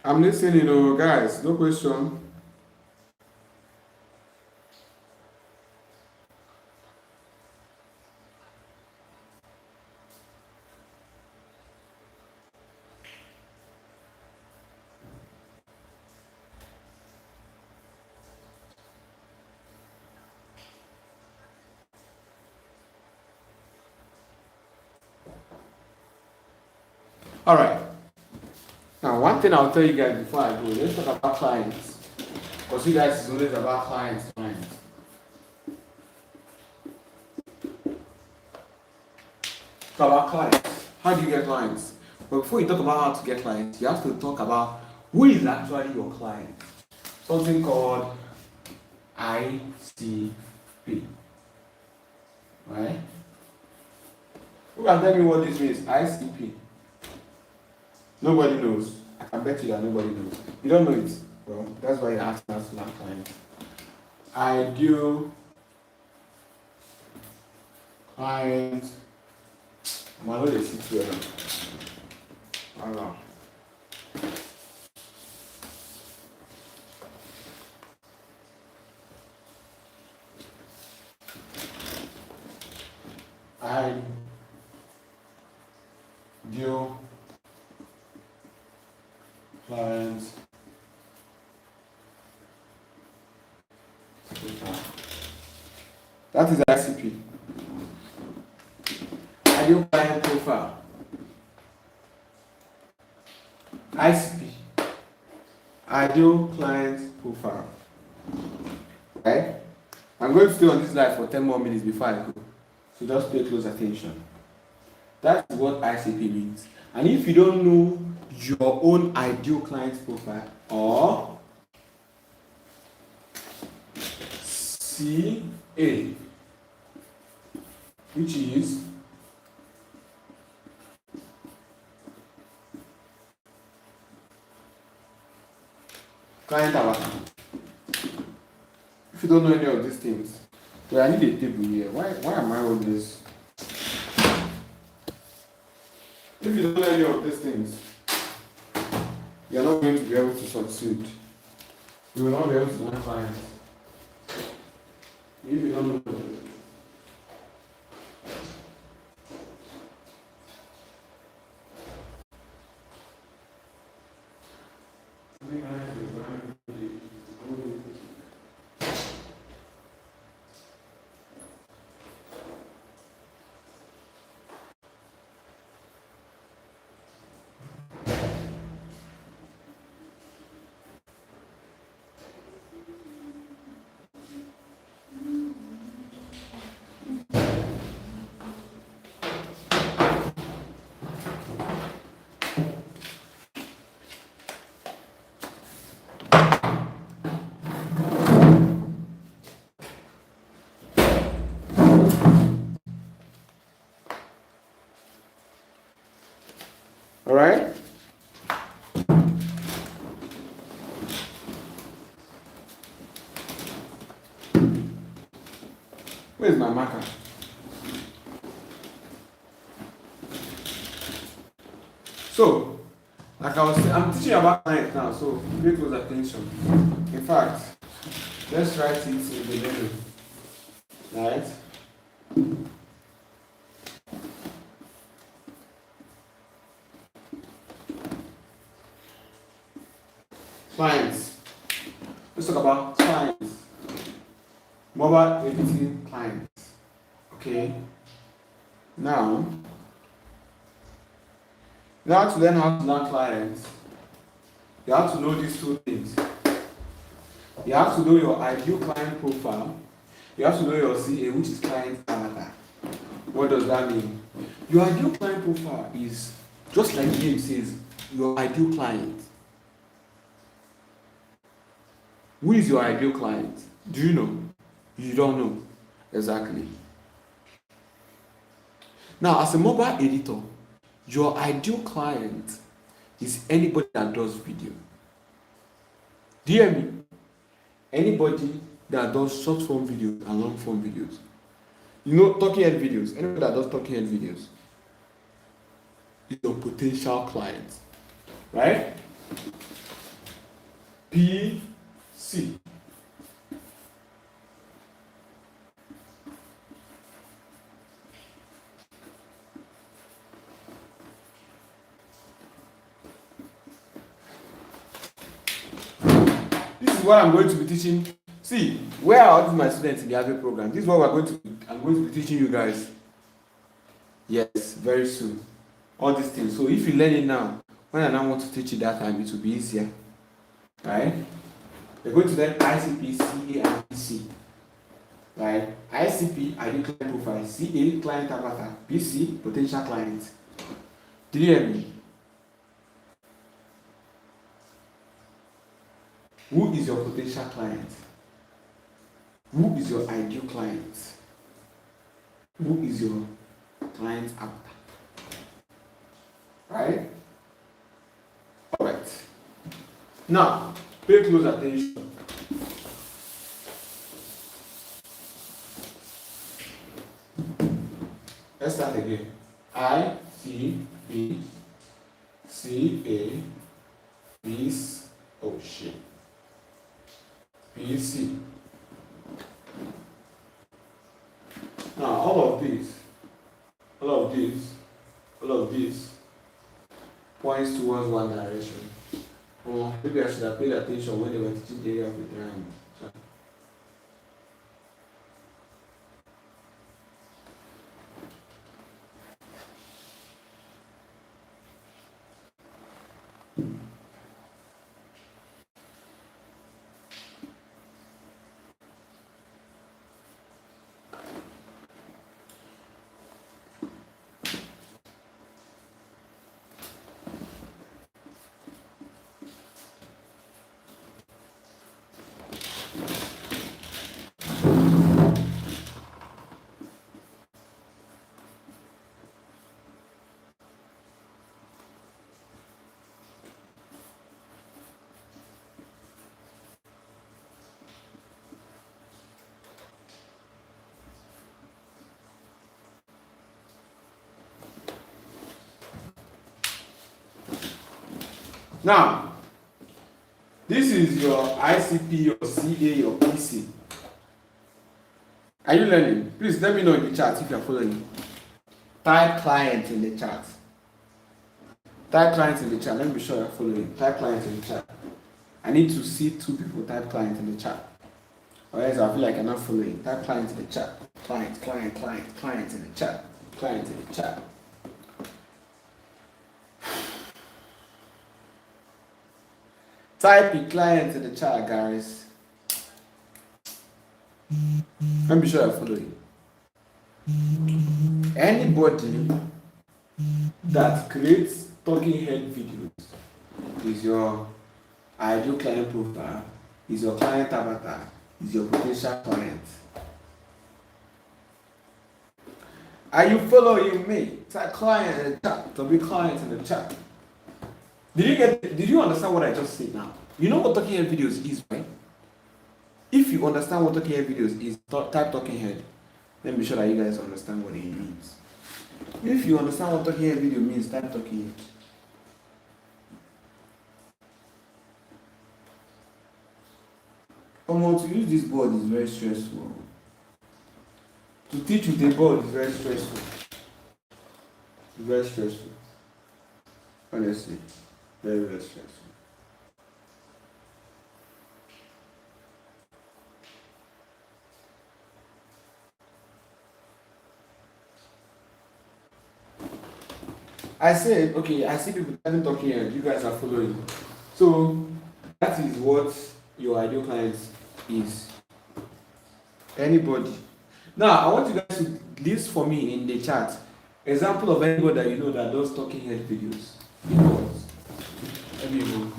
I'm listening, guys. No question. All right. Now, one thing I'll tell you guys before I go, let's talk about clients. Because you guys is always about clients. Talk about clients. How do you get clients? But before you talk about how to get clients, you have to talk about who is actually your client. Something called ICP. Right? Who can tell me what this means? ICP. Nobody knows. I can bet you that nobody knows. You don't know it. Well, that's why you're asking us to learn clients. Ideal client. I'm not going to sit here. Wow. Ideal client. That is ICP. Ideal client profile. ICP. Ideal client profile. Right? I'm going to stay on this live for 10 more minutes before I go. So just pay close attention. That's what ICP means. And if you don't know your own ideal client profile or CA, which is client avatar. If you don't know any of these things, well, I need a table here. Why am I on this? If you don't know any of these things, you're not going to be able to succeed. You will not be able to learn clients. If you don't know. All right? Where's my marker? So, like I was saying, I'm teaching about client now, so pay close attention. In fact, let's write it in the middle. Right? Clients. Let's talk about clients. Mobile editing clients. Okay. Now to learn how to learn clients, you have to know these two things. You have to know your ideal client profile. You have to know your CA, which is client avatar. What does that mean? Your ideal client profile is, just like the name says, your ideal client. Who is your ideal client? Do you know? You don't know. Exactly. Now, as a mobile editor, your ideal client is anybody that does video. Do you hear me? Anybody that does short form videos and long form videos. You know, talking head videos. Anybody that does talking head videos is your potential client. Right? PC. This is what I'm going to be teaching. See, where are all my students in the AVE program? This is what I'm going to be teaching you guys. Yes, very soon. All these things. So if you learn it now, when I now want to teach you that time, it will be easier. Right? We're going to learn ICP, CA, and PC. Right? ICP, ideal client profile. CA, client avatar. PC, potential client. Did you hear me? Who is your potential client? Who is your ideal client? Who is your client avatar? Right? Alright. Now, pay close attention. Let's start again. I, C, B, C, A, B, C. Oh shit. B, C. Now, all of this points towards one direction. Maybe I should have paid attention when they were teaching the area of the triangle. Now, this is your ICP, your CA, your PC. Are you learning? Please let me know in the chat if you're following. Type client in the chat. Type client in the chat. Let me be sure you're following. Type client in the chat. I need to see 2 people type client in the chat. Otherwise, I feel like I'm not following. Type client in the chat. Client in the chat. Client in the chat. Type the client in the chat, guys. Let me be sure you're following. Anybody that creates talking head videos is your ideal client profile, is your client avatar, is your potential client. Are you following me? Type client in the chat. To be client in the chat. Did you understand what I just said now? You know what talking head videos is, right? If you understand what talking head videos is, type talking head. Let me be sure that you guys understand what it means. If you understand what talking head video means, type talking head. To use this board is very stressful. To teach with a board is very stressful. It's very stressful. Honestly. Very, very stressful. I said, okay, I see people talking and you guys are following. So that is what your ideal client is. Anybody. Now, I want you guys to list for me in the chat example of anybody that you know that does talking head videos. Because, let me go.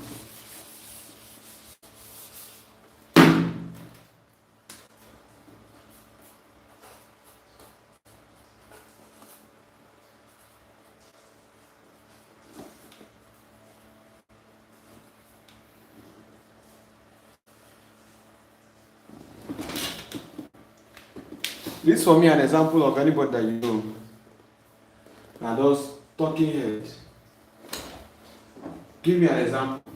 This for me an example of anybody that you know. Now those talking heads. Give me an example.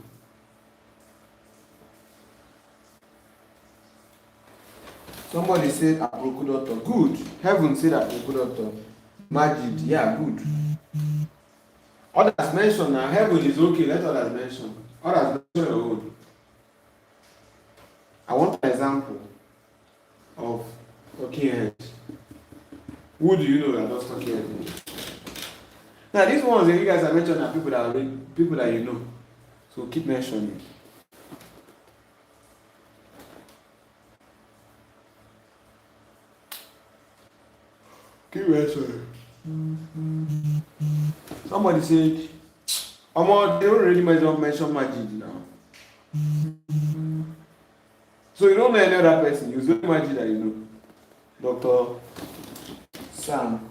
Somebody said Abroko doctor. Good. Heaven said Abroko doctor. Magic. Yeah, good. Others mention now. Heaven is okay. Let others mention. Others mention your own. I want an example of talking heads. Who do you know that does talking heads? Now these ones that you guys are mentioning are people that you know. So keep mentioning. Keep mentioning. Somebody said, they don't really mention Majid now. So you don't know any other person. You don't Majid that you know. Dr. Sam.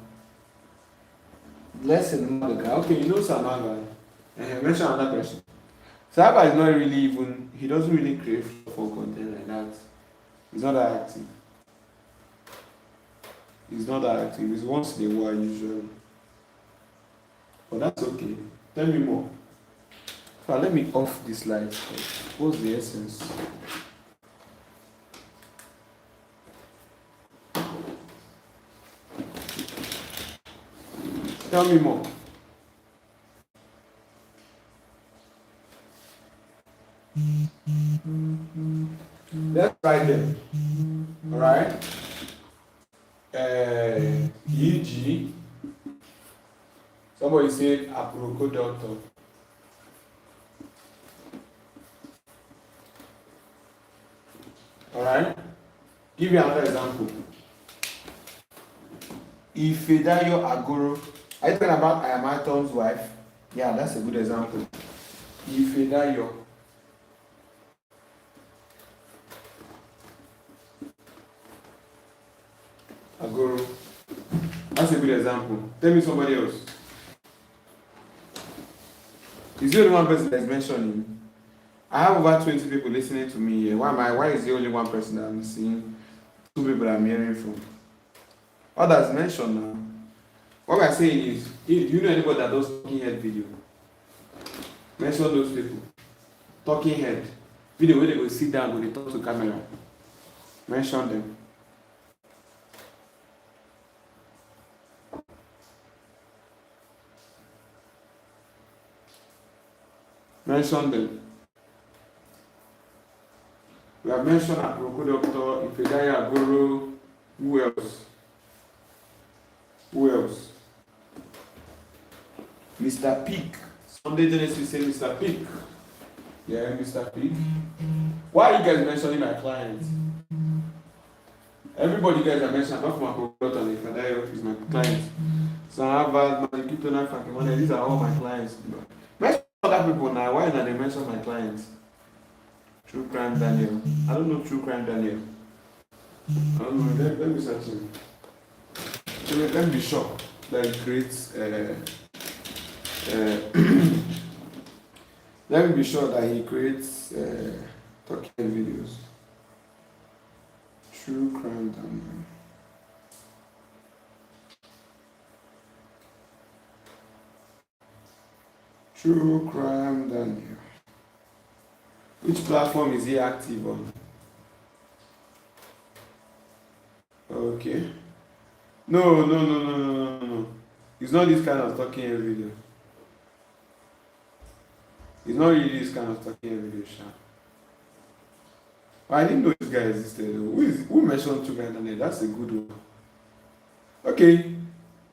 Lesson Maga. Okay, you know Sam Maga. Mention another person. Saba is not really even, he doesn't really crave for content like that. He's not that active. He's not that active. It's once in a while usually. But that's okay. Tell me more. So let me off this light. What's the essence? Tell me more. Let's try them. Alright? E.g. Somebody said Abroko doctor. Alright? Give you another example. Ifedayo Agoro. Are you talking about Ayamaton's wife? Yeah, that's a good example. Ifedayo. Agoro. That's a good example. Tell me somebody else. Is the only one person that is mentioning? I have over 20 people listening to me here. Why is the only one person that I'm seeing? 2 people I'm hearing from. Others mention now. What we're saying is, if you know anybody that does talking head video, mention those people. Talking head. Video where they go sit down when they talk to camera. Mention them. Mention them. We have mentioned Abroko doctor, Ifedaya Agoro. Who else? Who else? Mr. Pig. Sunday Genesis say Mr. Pig. Yeah, Mr. Pig. Why are you guys mentioning my clients? Everybody guys are mentioning, apart from Abroko doctor and Ifedaya is my clients. So Harvard, Manikito, Fakimone, these are all my clients. Mention other people now. Why not they mention my clients? True Crime Daniel. I don't know True Crime Daniel. I don't know. Let me search him. Let me be sure that he creates. Let me be sure that he creates talking videos. True Crime Daniel. True Crime Daniel. Which platform is he active on? Okay. No. It's not this kind of talking head video. It's not really this kind of talking head video, Sha. I didn't know this guy existed. Who mentioned True Crime Daniel? That's a good one. Okay.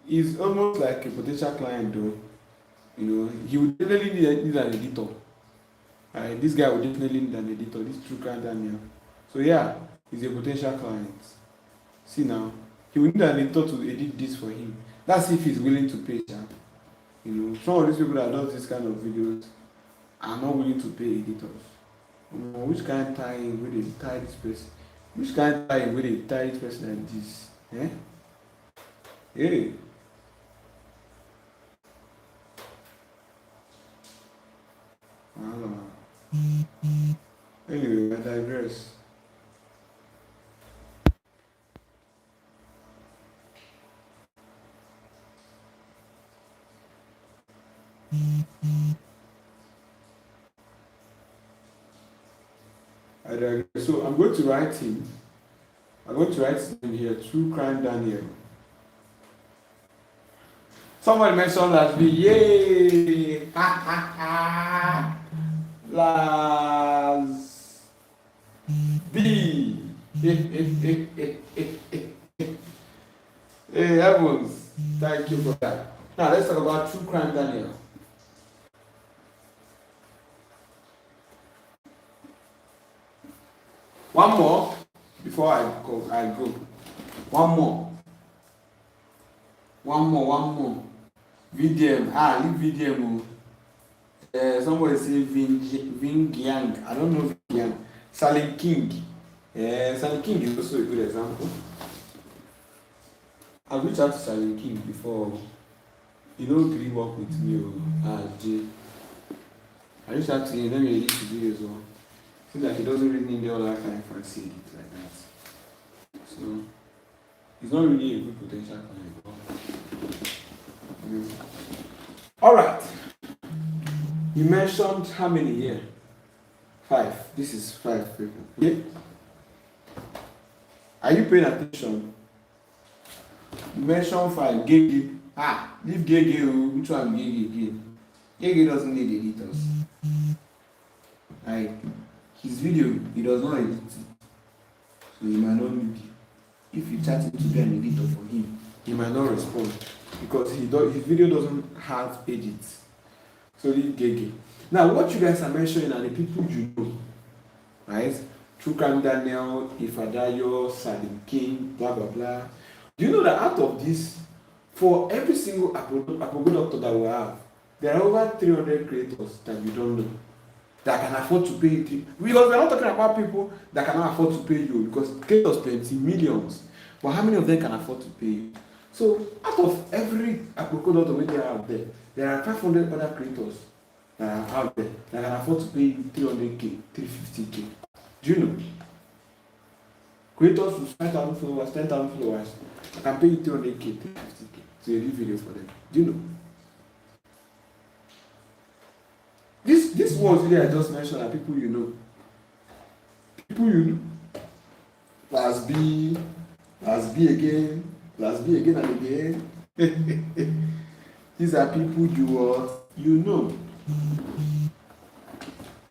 He's almost like a potential client though. You know, he would definitely need an editor. This guy would definitely need an editor. This True Crime Daniel. So yeah, he's a potential client. See now, he will need an editor to edit this for him. That's if he's willing to pay. You know, some of these people that do this kind of videos are not willing to pay editors. Which kind of time will they tie this person? Which kind of time will they tie this person like this? Eh? Hey. Anyway, I digress. So I'm going to write him. I'm going to write him here. True crime Daniel. Someone mentioned LAz B. Yay! LAz B. Hey, heavens. Thank you for that. Now let's talk about true crime Daniel. One more before I go. One more. VDM. Leave VDM. Somebody say Ving Yang. I don't know Ving Yang. Salim King. Salim King is also a good example. I've reached out to Salim King before. He don't really work with me. Jay. I reached out to him. Let me edit the video as well. Seems like he doesn't really need all that kind of fancy edit like that. So he's not really a good potential client. Alright. You mentioned how many here? 5. This is 5 people. Okay? Are you paying attention? You mentioned 5. Gege. Leave Gege. Which one Gege? Gege doesn't need editors. Like his video, he does not edit it. So he might not need you. If you chat to be an editor for him, he might not respond because his video doesn't have edits. So leave Gege. Now what you guys are mentioning are the people you know. Right? True Crime Daniel, Ifadayo, Salim King, blah blah blah. Do you know that out of this, for every single Apogo doctor that we have, there are over 300 creators that you don't know that can afford to pay you. Because we're not talking about people that cannot afford to pay you, because creators plenty, millions. But how many of them can afford to pay you? So out of every Apogo doctor that are out there are 500 other creators that are out there that can afford to pay you 300k, 350k. Do you know? Creators with 5,000 followers, 10,000 followers, I can pay you 300k, 350k to edit video for them. Do you know? This ones really I just mentioned are people you know. People you know. LAz B again and again. These are people you know.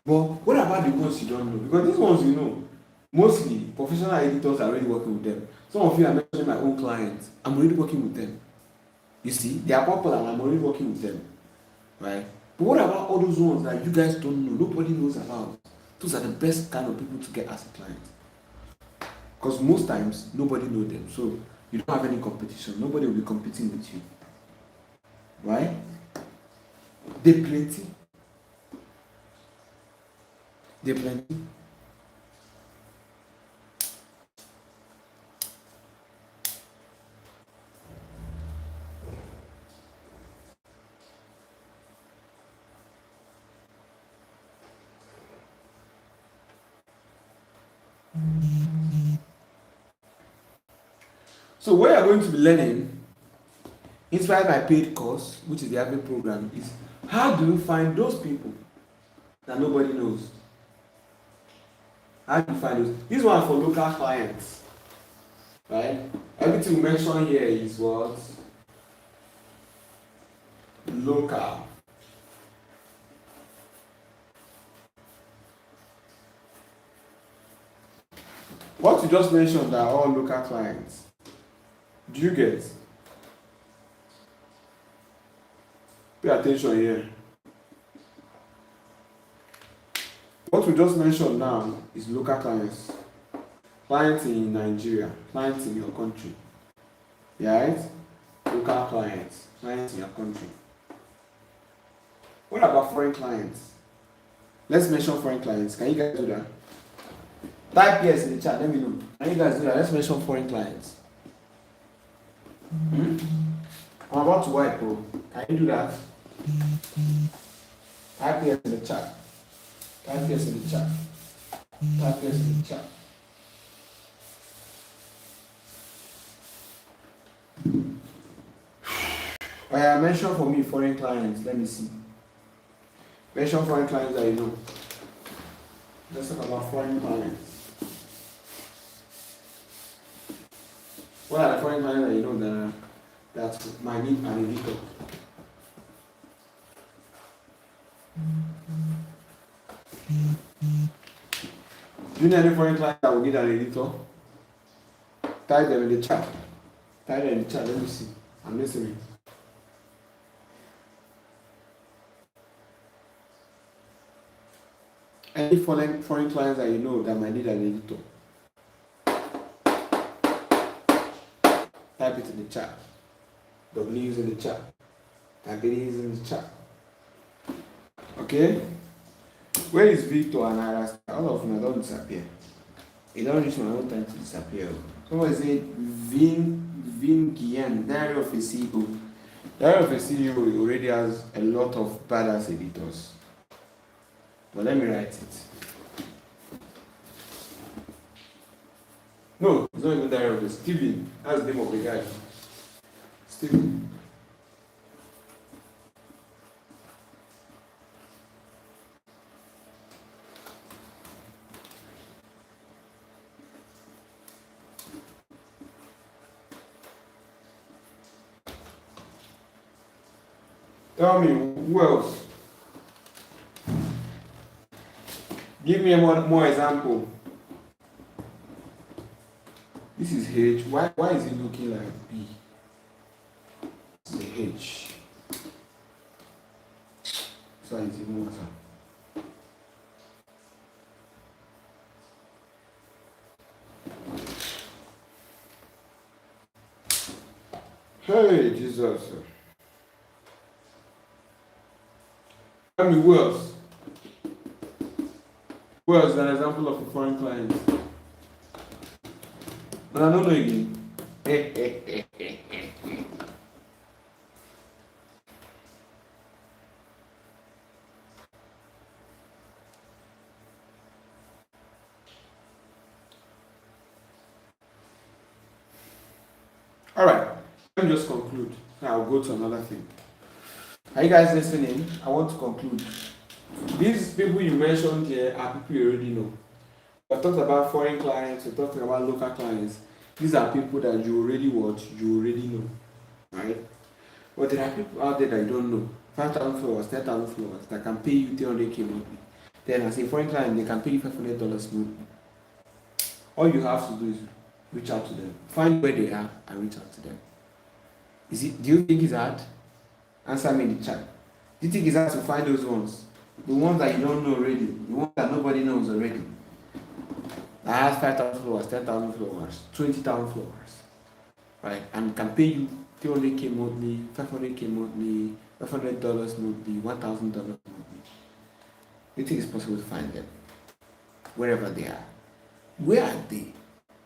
But what about the ones you don't know? Because these ones you know, mostly professional editors are already working with them. Some of you are mentioning my own clients. I'm already working with them. You see, they are popular and I'm already working with them. Right? But what about all those ones that you guys don't know, nobody knows about? Those are the best kind of people to get as a client. Because most times, nobody knows them. So, you don't have any competition. Nobody will be competing with you. Right? They're plenty. So what you're going to be learning inside my paid course, which is the Avid program, is how do you find those people that nobody knows? How do you find those? This one for local clients. Right? Everything we mentioned here is what? Local. What you just mentioned are all local clients. Do you get? Pay attention here. What we just mentioned now is local clients. Clients in Nigeria, clients in your country. Right? Local clients, clients in your country. What about foreign clients? Let's mention foreign clients. Can you guys do that? Type yes in the chat, let me know. Can you guys do that? Let's mention foreign clients. I'm about to wipe, bro. Can you do that? Type yes in the chat. Type yes in the chat. Type yes in the chat. I mentioned for me foreign clients. Let me see. Mention foreign clients that you know. Let's talk about foreign clients. What are the foreign clients that you know that might need an editor? Do you know any foreign client that will need an editor? Type them in the chat. Type them in the chat. Let me see. I'm listening. Any foreign clients that you know that might need an editor? Type it in the chat. W is in the chat. Type it is in the chat. Okay? Where is Victor and Iras? All of them don't disappear. It don't reach my own time to disappear. Someone said Vin Guillen, Diary of a CEO. Diary of a CEO already has a lot of badass editors. But let me write it. No, it's not even Diary of a Steven. That's the name of the guy. Steven. Tell me, who else? Give me more example. This is H. Why is it looking like B? It's a H. So it's even water. Hey, Jesus. Tell me, who else? Who else is an example of a foreign client? But I don't know again. Alright, let me just conclude. Now I'll go to another thing. Are you guys listening? I want to conclude. These people you mentioned here are people you already know. We talked about foreign clients, we talked about local clients. These are people that you already watch, you already know. Right? But there are people out there that you don't know. 5,000 followers, 10,000 followers that can pay you 300K monthly. Then as a foreign client, they can pay you $500 monthly. All you have to do is reach out to them. Find where they are and reach out to them. Do you think it's hard? Answer me in the chat. Do you think it's hard to find those ones? The ones that you don't know already. The ones that nobody knows already. That has 5,000 followers, 10,000 followers, 20,000 followers. Right? And can pay you 300K monthly, 500K monthly, $500 monthly, $1,000 monthly. Do you think it's possible to find them? Wherever they are. Where are they?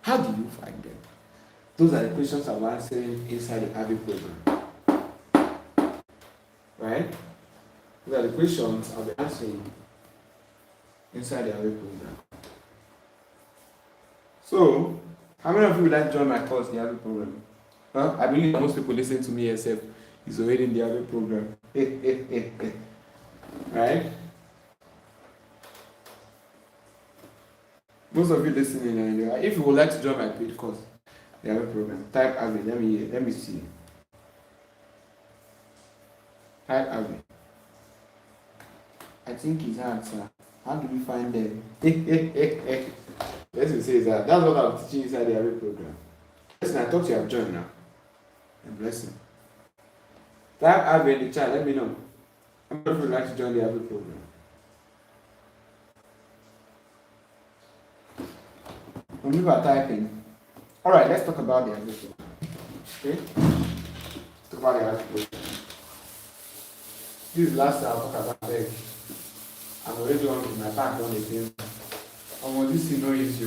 How do you find them? Those are the questions I'm answering inside the AVI program. Right? Those are the questions I'll be answering inside the AVI program. So, how many of you would like to join my course, the AVI program? Well, I believe most people listening to me except is already in the AVI program. Right? Most of you listening are in there. If you would like to join my paid course, the AVI program, type AVI. Let me see. Type AVI. I think it's hard, sir. How do we find them? Let's say that. That's what I'm teaching inside the AVI program. Listen, I thought you have joined now. A blessing. Type AVI in the chat. Let me know. How many of you would like to join the AVI program? When people are typing. Alright, let's talk about the AVI program. Okay? Talk about the AVI program. This is the last time I'll talk about egg. I'm already on with my back on the thing. This is no easy.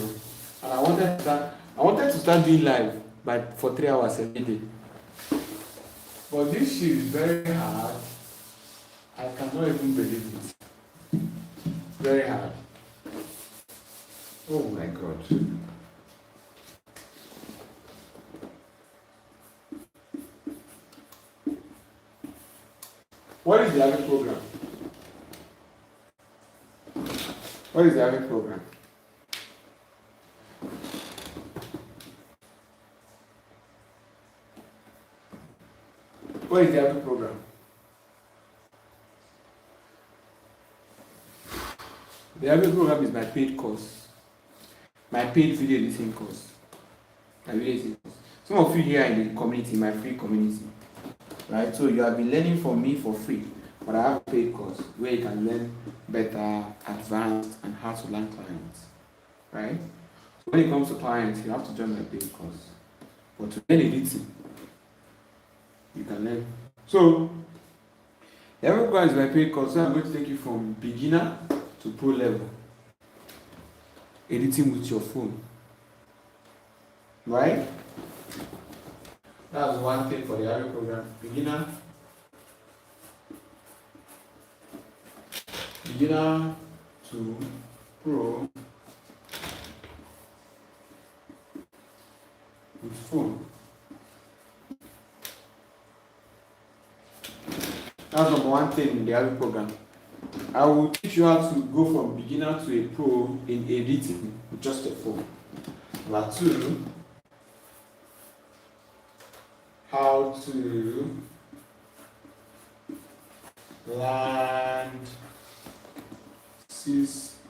And I wanted to start doing live for 3 hours every day. But this shit is very hard. I cannot even believe it. Very hard. Oh my God. What is the AVI program? What is the Arabic program? What is the Arabic program? The Arabic program is my paid course. My paid video editing course. My video editing course. Some of you here in the community, my free community. Right? So you have been learning from me for free. But I have a paid course where you can learn better, advanced, and how to land clients. Right? So when it comes to clients, you have to join my paid course. But to learn editing, you can learn. So the Arabic program is my paid course. So I'm going to take you from beginner to pro level. Editing with your phone. Right? That's one thing for the Arabic program. Beginner to pro with phone. That's number one thing in the Arabic program. I will teach you how to go from beginner to a pro in editing with just a phone. Number two, how to land 6-figure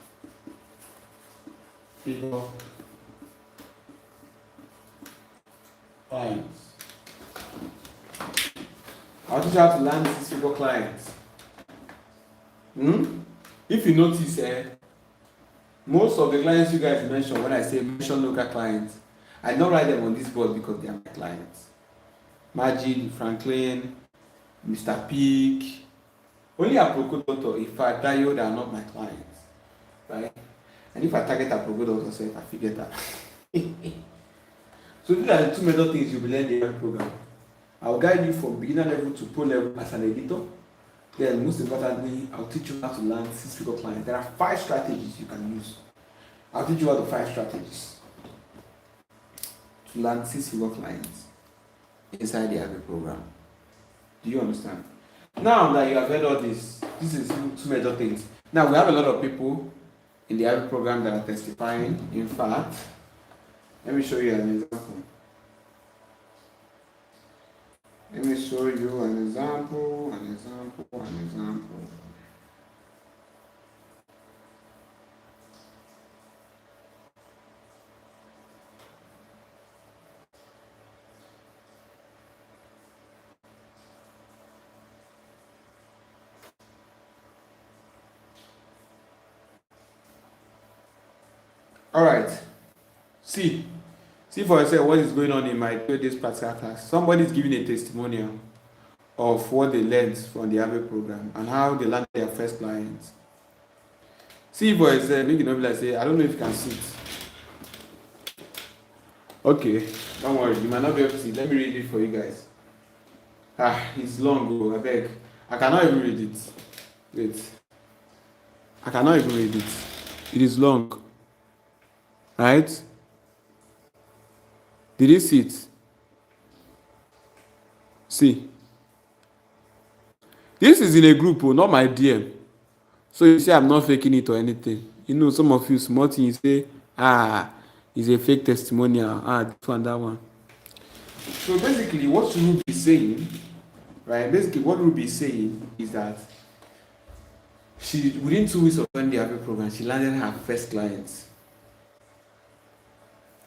clients. I'll teach you how to land 6-figure clients. If you notice, most of the clients you guys mention, when I say mention local clients, I don't write them on this board because they are my clients. Majid, Franklin, Mr. Peak, only a Procodoctor, if I Dayo, they are not my clients. Right? And if I target a Procodoctor, so I figure that. So these are the two major things you'll be learning in the program. I'll guide you from beginner level to pro level as an editor. Then most importantly, I'll teach you how to land 6-figure clients. There are 5 strategies you can use. I'll teach you all the 5 strategies to land 6-figure clients inside the Arabic program. Do you understand? Now that you have heard all this is two major things. Now we have a lot of people in the Arabic program that are testifying. In fact, let me show you an example. Let me show you an example. All right. See for yourself what is going on in my this particular class. Somebody is giving a testimonial of what they learned from the Arabic program and how they landed their first clients. See for yourself, make it not be like say, I don't know if you can see it. Okay, don't worry, you might not be able to see. Let me read it for you guys. It's long, I beg. I cannot even read it. Wait. I cannot even read it. It is long. Right? Did you see it? See. This is in a group, not my DM. So you say I'm not faking it or anything. You know, some of you small things you say, it's a fake testimonial. This one, that one. So basically, what Ruby is saying, right? Basically, what Ruby is saying is that she, within 2 weeks of doing the Arabic program, she landed her first clients.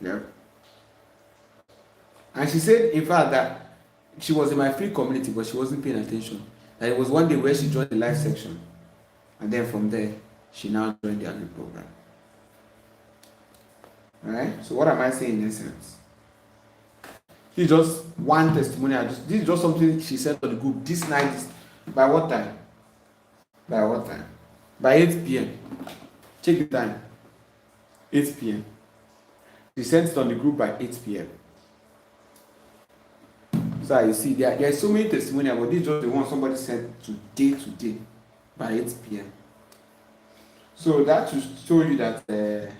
Yeah. And she said, in fact, that she was in my free community, but she wasn't paying attention. That it was one day where she joined the live section. And then from there, she now joined the Arabic program. Alright? So what am I saying in essence? This is just one testimonial. This is just something she said to the group this night. By what time? By 8 p.m. Check the time. 8 p.m. She sent it on the group by 8 p.m. So you see, there are so many testimonials, but this is just the one somebody sent today by 8 p.m. So that should show you that the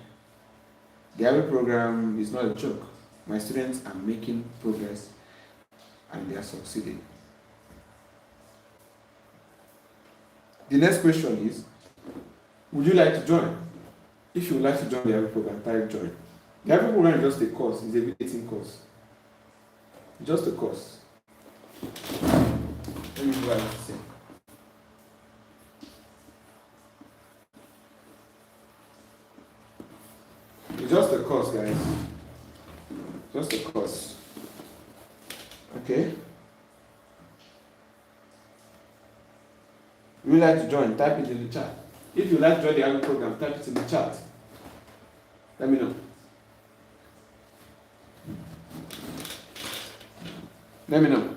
Arabic program is not a joke. My students are making progress and they are succeeding. The next question is, would you like to join? If you would like to join the Ivy program, type join. The Ivy program is just a course, it's a visiting course. Just a course. Let me do what I have to say. It's just a course, guys. Just a course. Okay? If you like to join, type it in the chat. If you like to join the Ivy program, type it in the chat. Let me know. Let me know.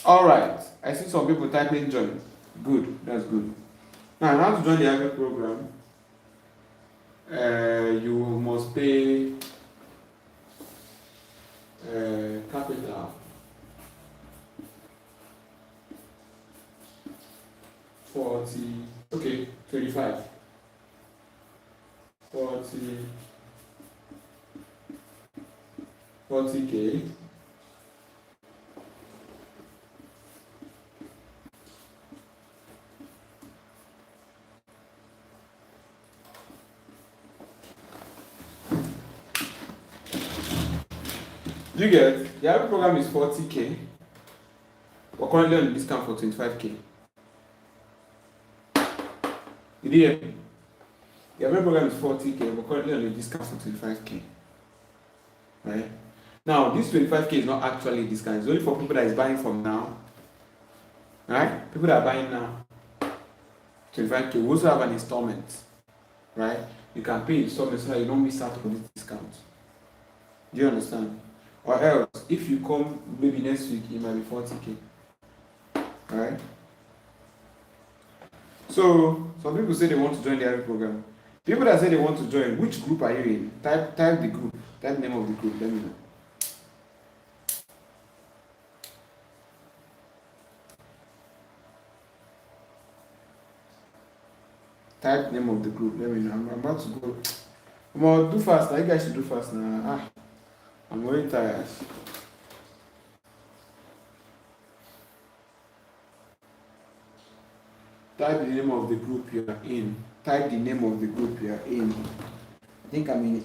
All right. I see some people typing join. Good. That's good. Now, how to join the Ivy program? You must pay capital 40. Okay, 25. 40K. Do you get? The average program is 40K. We're currently on a discount for 25K. Did you hear me? The average program is 40K. We're currently on a discount for 25K. Right? Now, this 25K is not actually a discount. It's only for people that is buying from now. Right? People that are buying now. 25K. We also have an installment. Right? You can pay installments so that you don't miss out on this discount. Do you understand? Or else, if you come maybe next week, it might be 40K. Alright? So, some people say they want to join the Ivy program. People that say they want to join, which group are you in? Type the group. Type the name of the group. Let me know. Type the name of the group. Let me know. I'm about to go. I'm going to do fast now. You guys should do fast now. I'm very tired. Type the name of the group you are in. Type the name of the group you are in. I think I'm in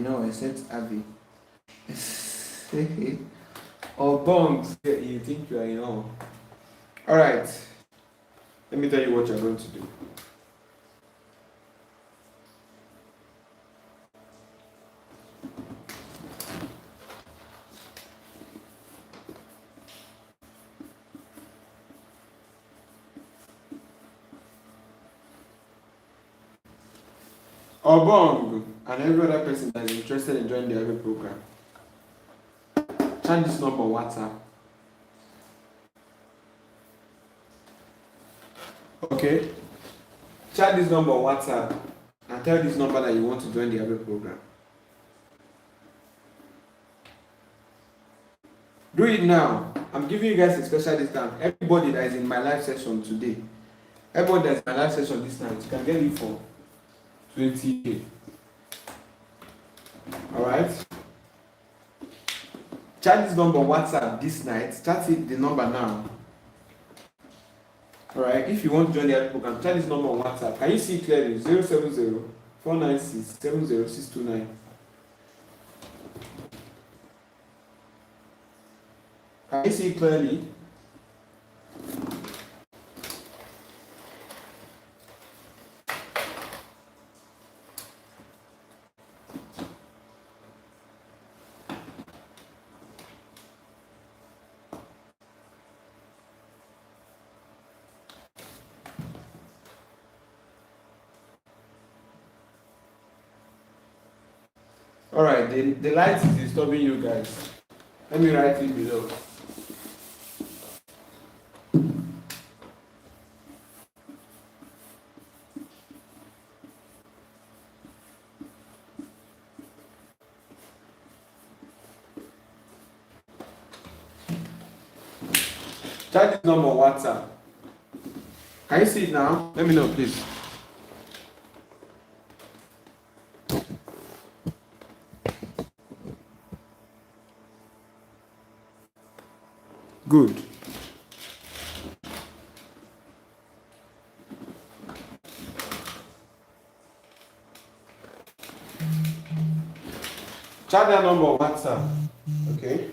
all except Abby. Or bongs. You think you are in all. Alright. Let me tell you what you're going to do. Obong and every other person that is interested in joining the Ivy program, chat this number on WhatsApp. Okay? Chat this number on WhatsApp and tell this number that you want to join the Ivy program. Do it now. I'm giving you guys a special discount. Everybody that is in my live session today, everybody that is in my live session this night, you can get it for 20K. Alright? Chat this number on WhatsApp this night. Chat it the number now. Alright? If you want to join the Ivy program, chat this number on WhatsApp. Can you see clearly? 070-496-70629. Can you see clearly? Alright, the light is disturbing you guys. Let me write it below. Chat this number on WhatsApp. Can you see it now? Let me know, please. Good. Chat that number on WhatsApp. Okay.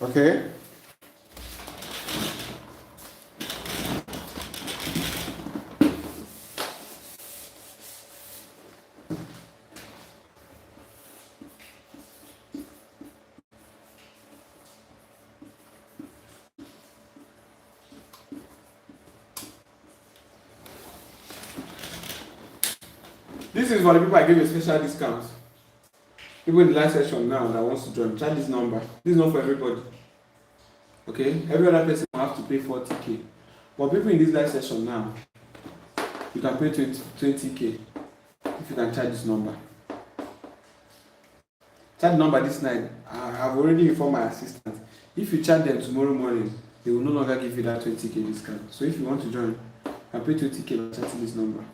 Okay. This is for the people I give a special discount. People in the live session now that wants to join, try this number. This is not for everybody. Okay? Every other person will have to pay 40k. But people in this live session now, you can pay 20k if you can charge this number. Charge the number this night. I've already informed my assistant. If you charge them tomorrow morning, they will no longer give you that 20k discount. So if you want to join, you can pay 20k by charging this number.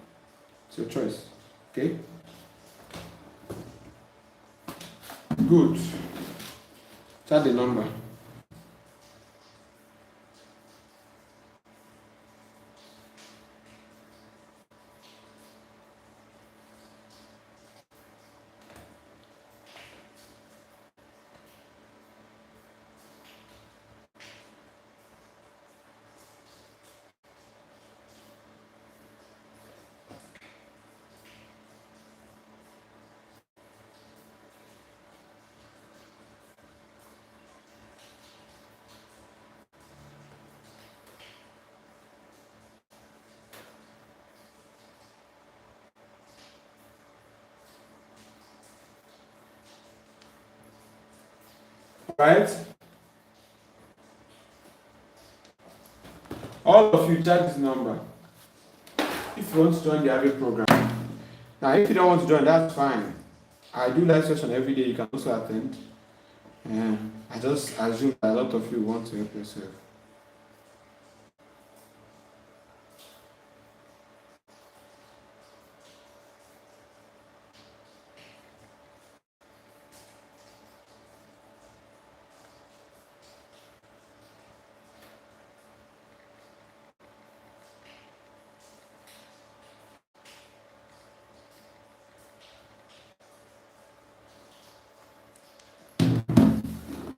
It's your choice. Okay? Good. Chat the number. Right? All of you chat this number if you want to join the AVE program. Now, if you don't want to join, that's fine. I do live session every day. You can also attend. I just assume that a lot of you want to help yourself.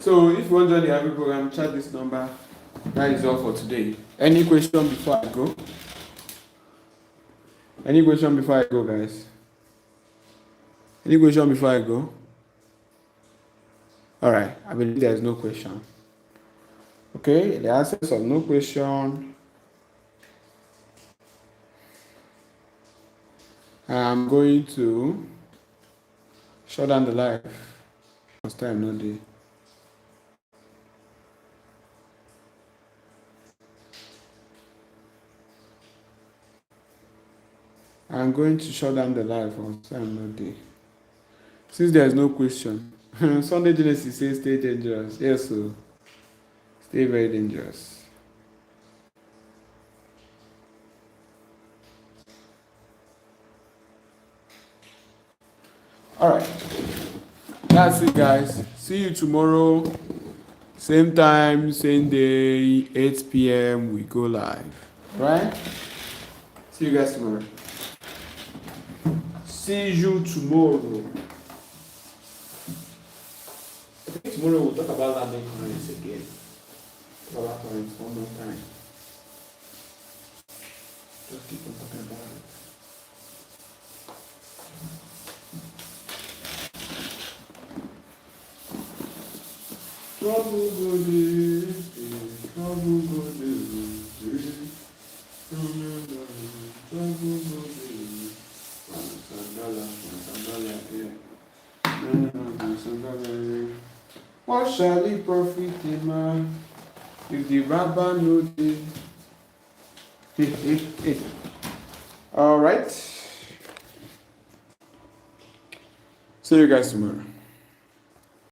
So if you want to join the AVE program, chat this number. That is all for today. Any question before I go? Any question before I go, guys? Any question before I go? All right, I believe there is no question. Okay, the answers of no question. I'm going to shut down the live. Last time, no day. I'm going to shut down the live on time, no day. Since there is no question, Sunday Genesis says stay dangerous. Yes, so stay very dangerous. All right, that's it, guys. See you tomorrow, same time, same day, 8 p.m. We go live. Right? See you guys tomorrow. See you tomorrow. I think tomorrow we'll talk about that main currents again. Talk about currents one more time. Just keep on talking about it. Trouble go dey, trouble go dey, trouble go dey. What shall it profit a man if the rabbi no dey? All right. See you guys tomorrow.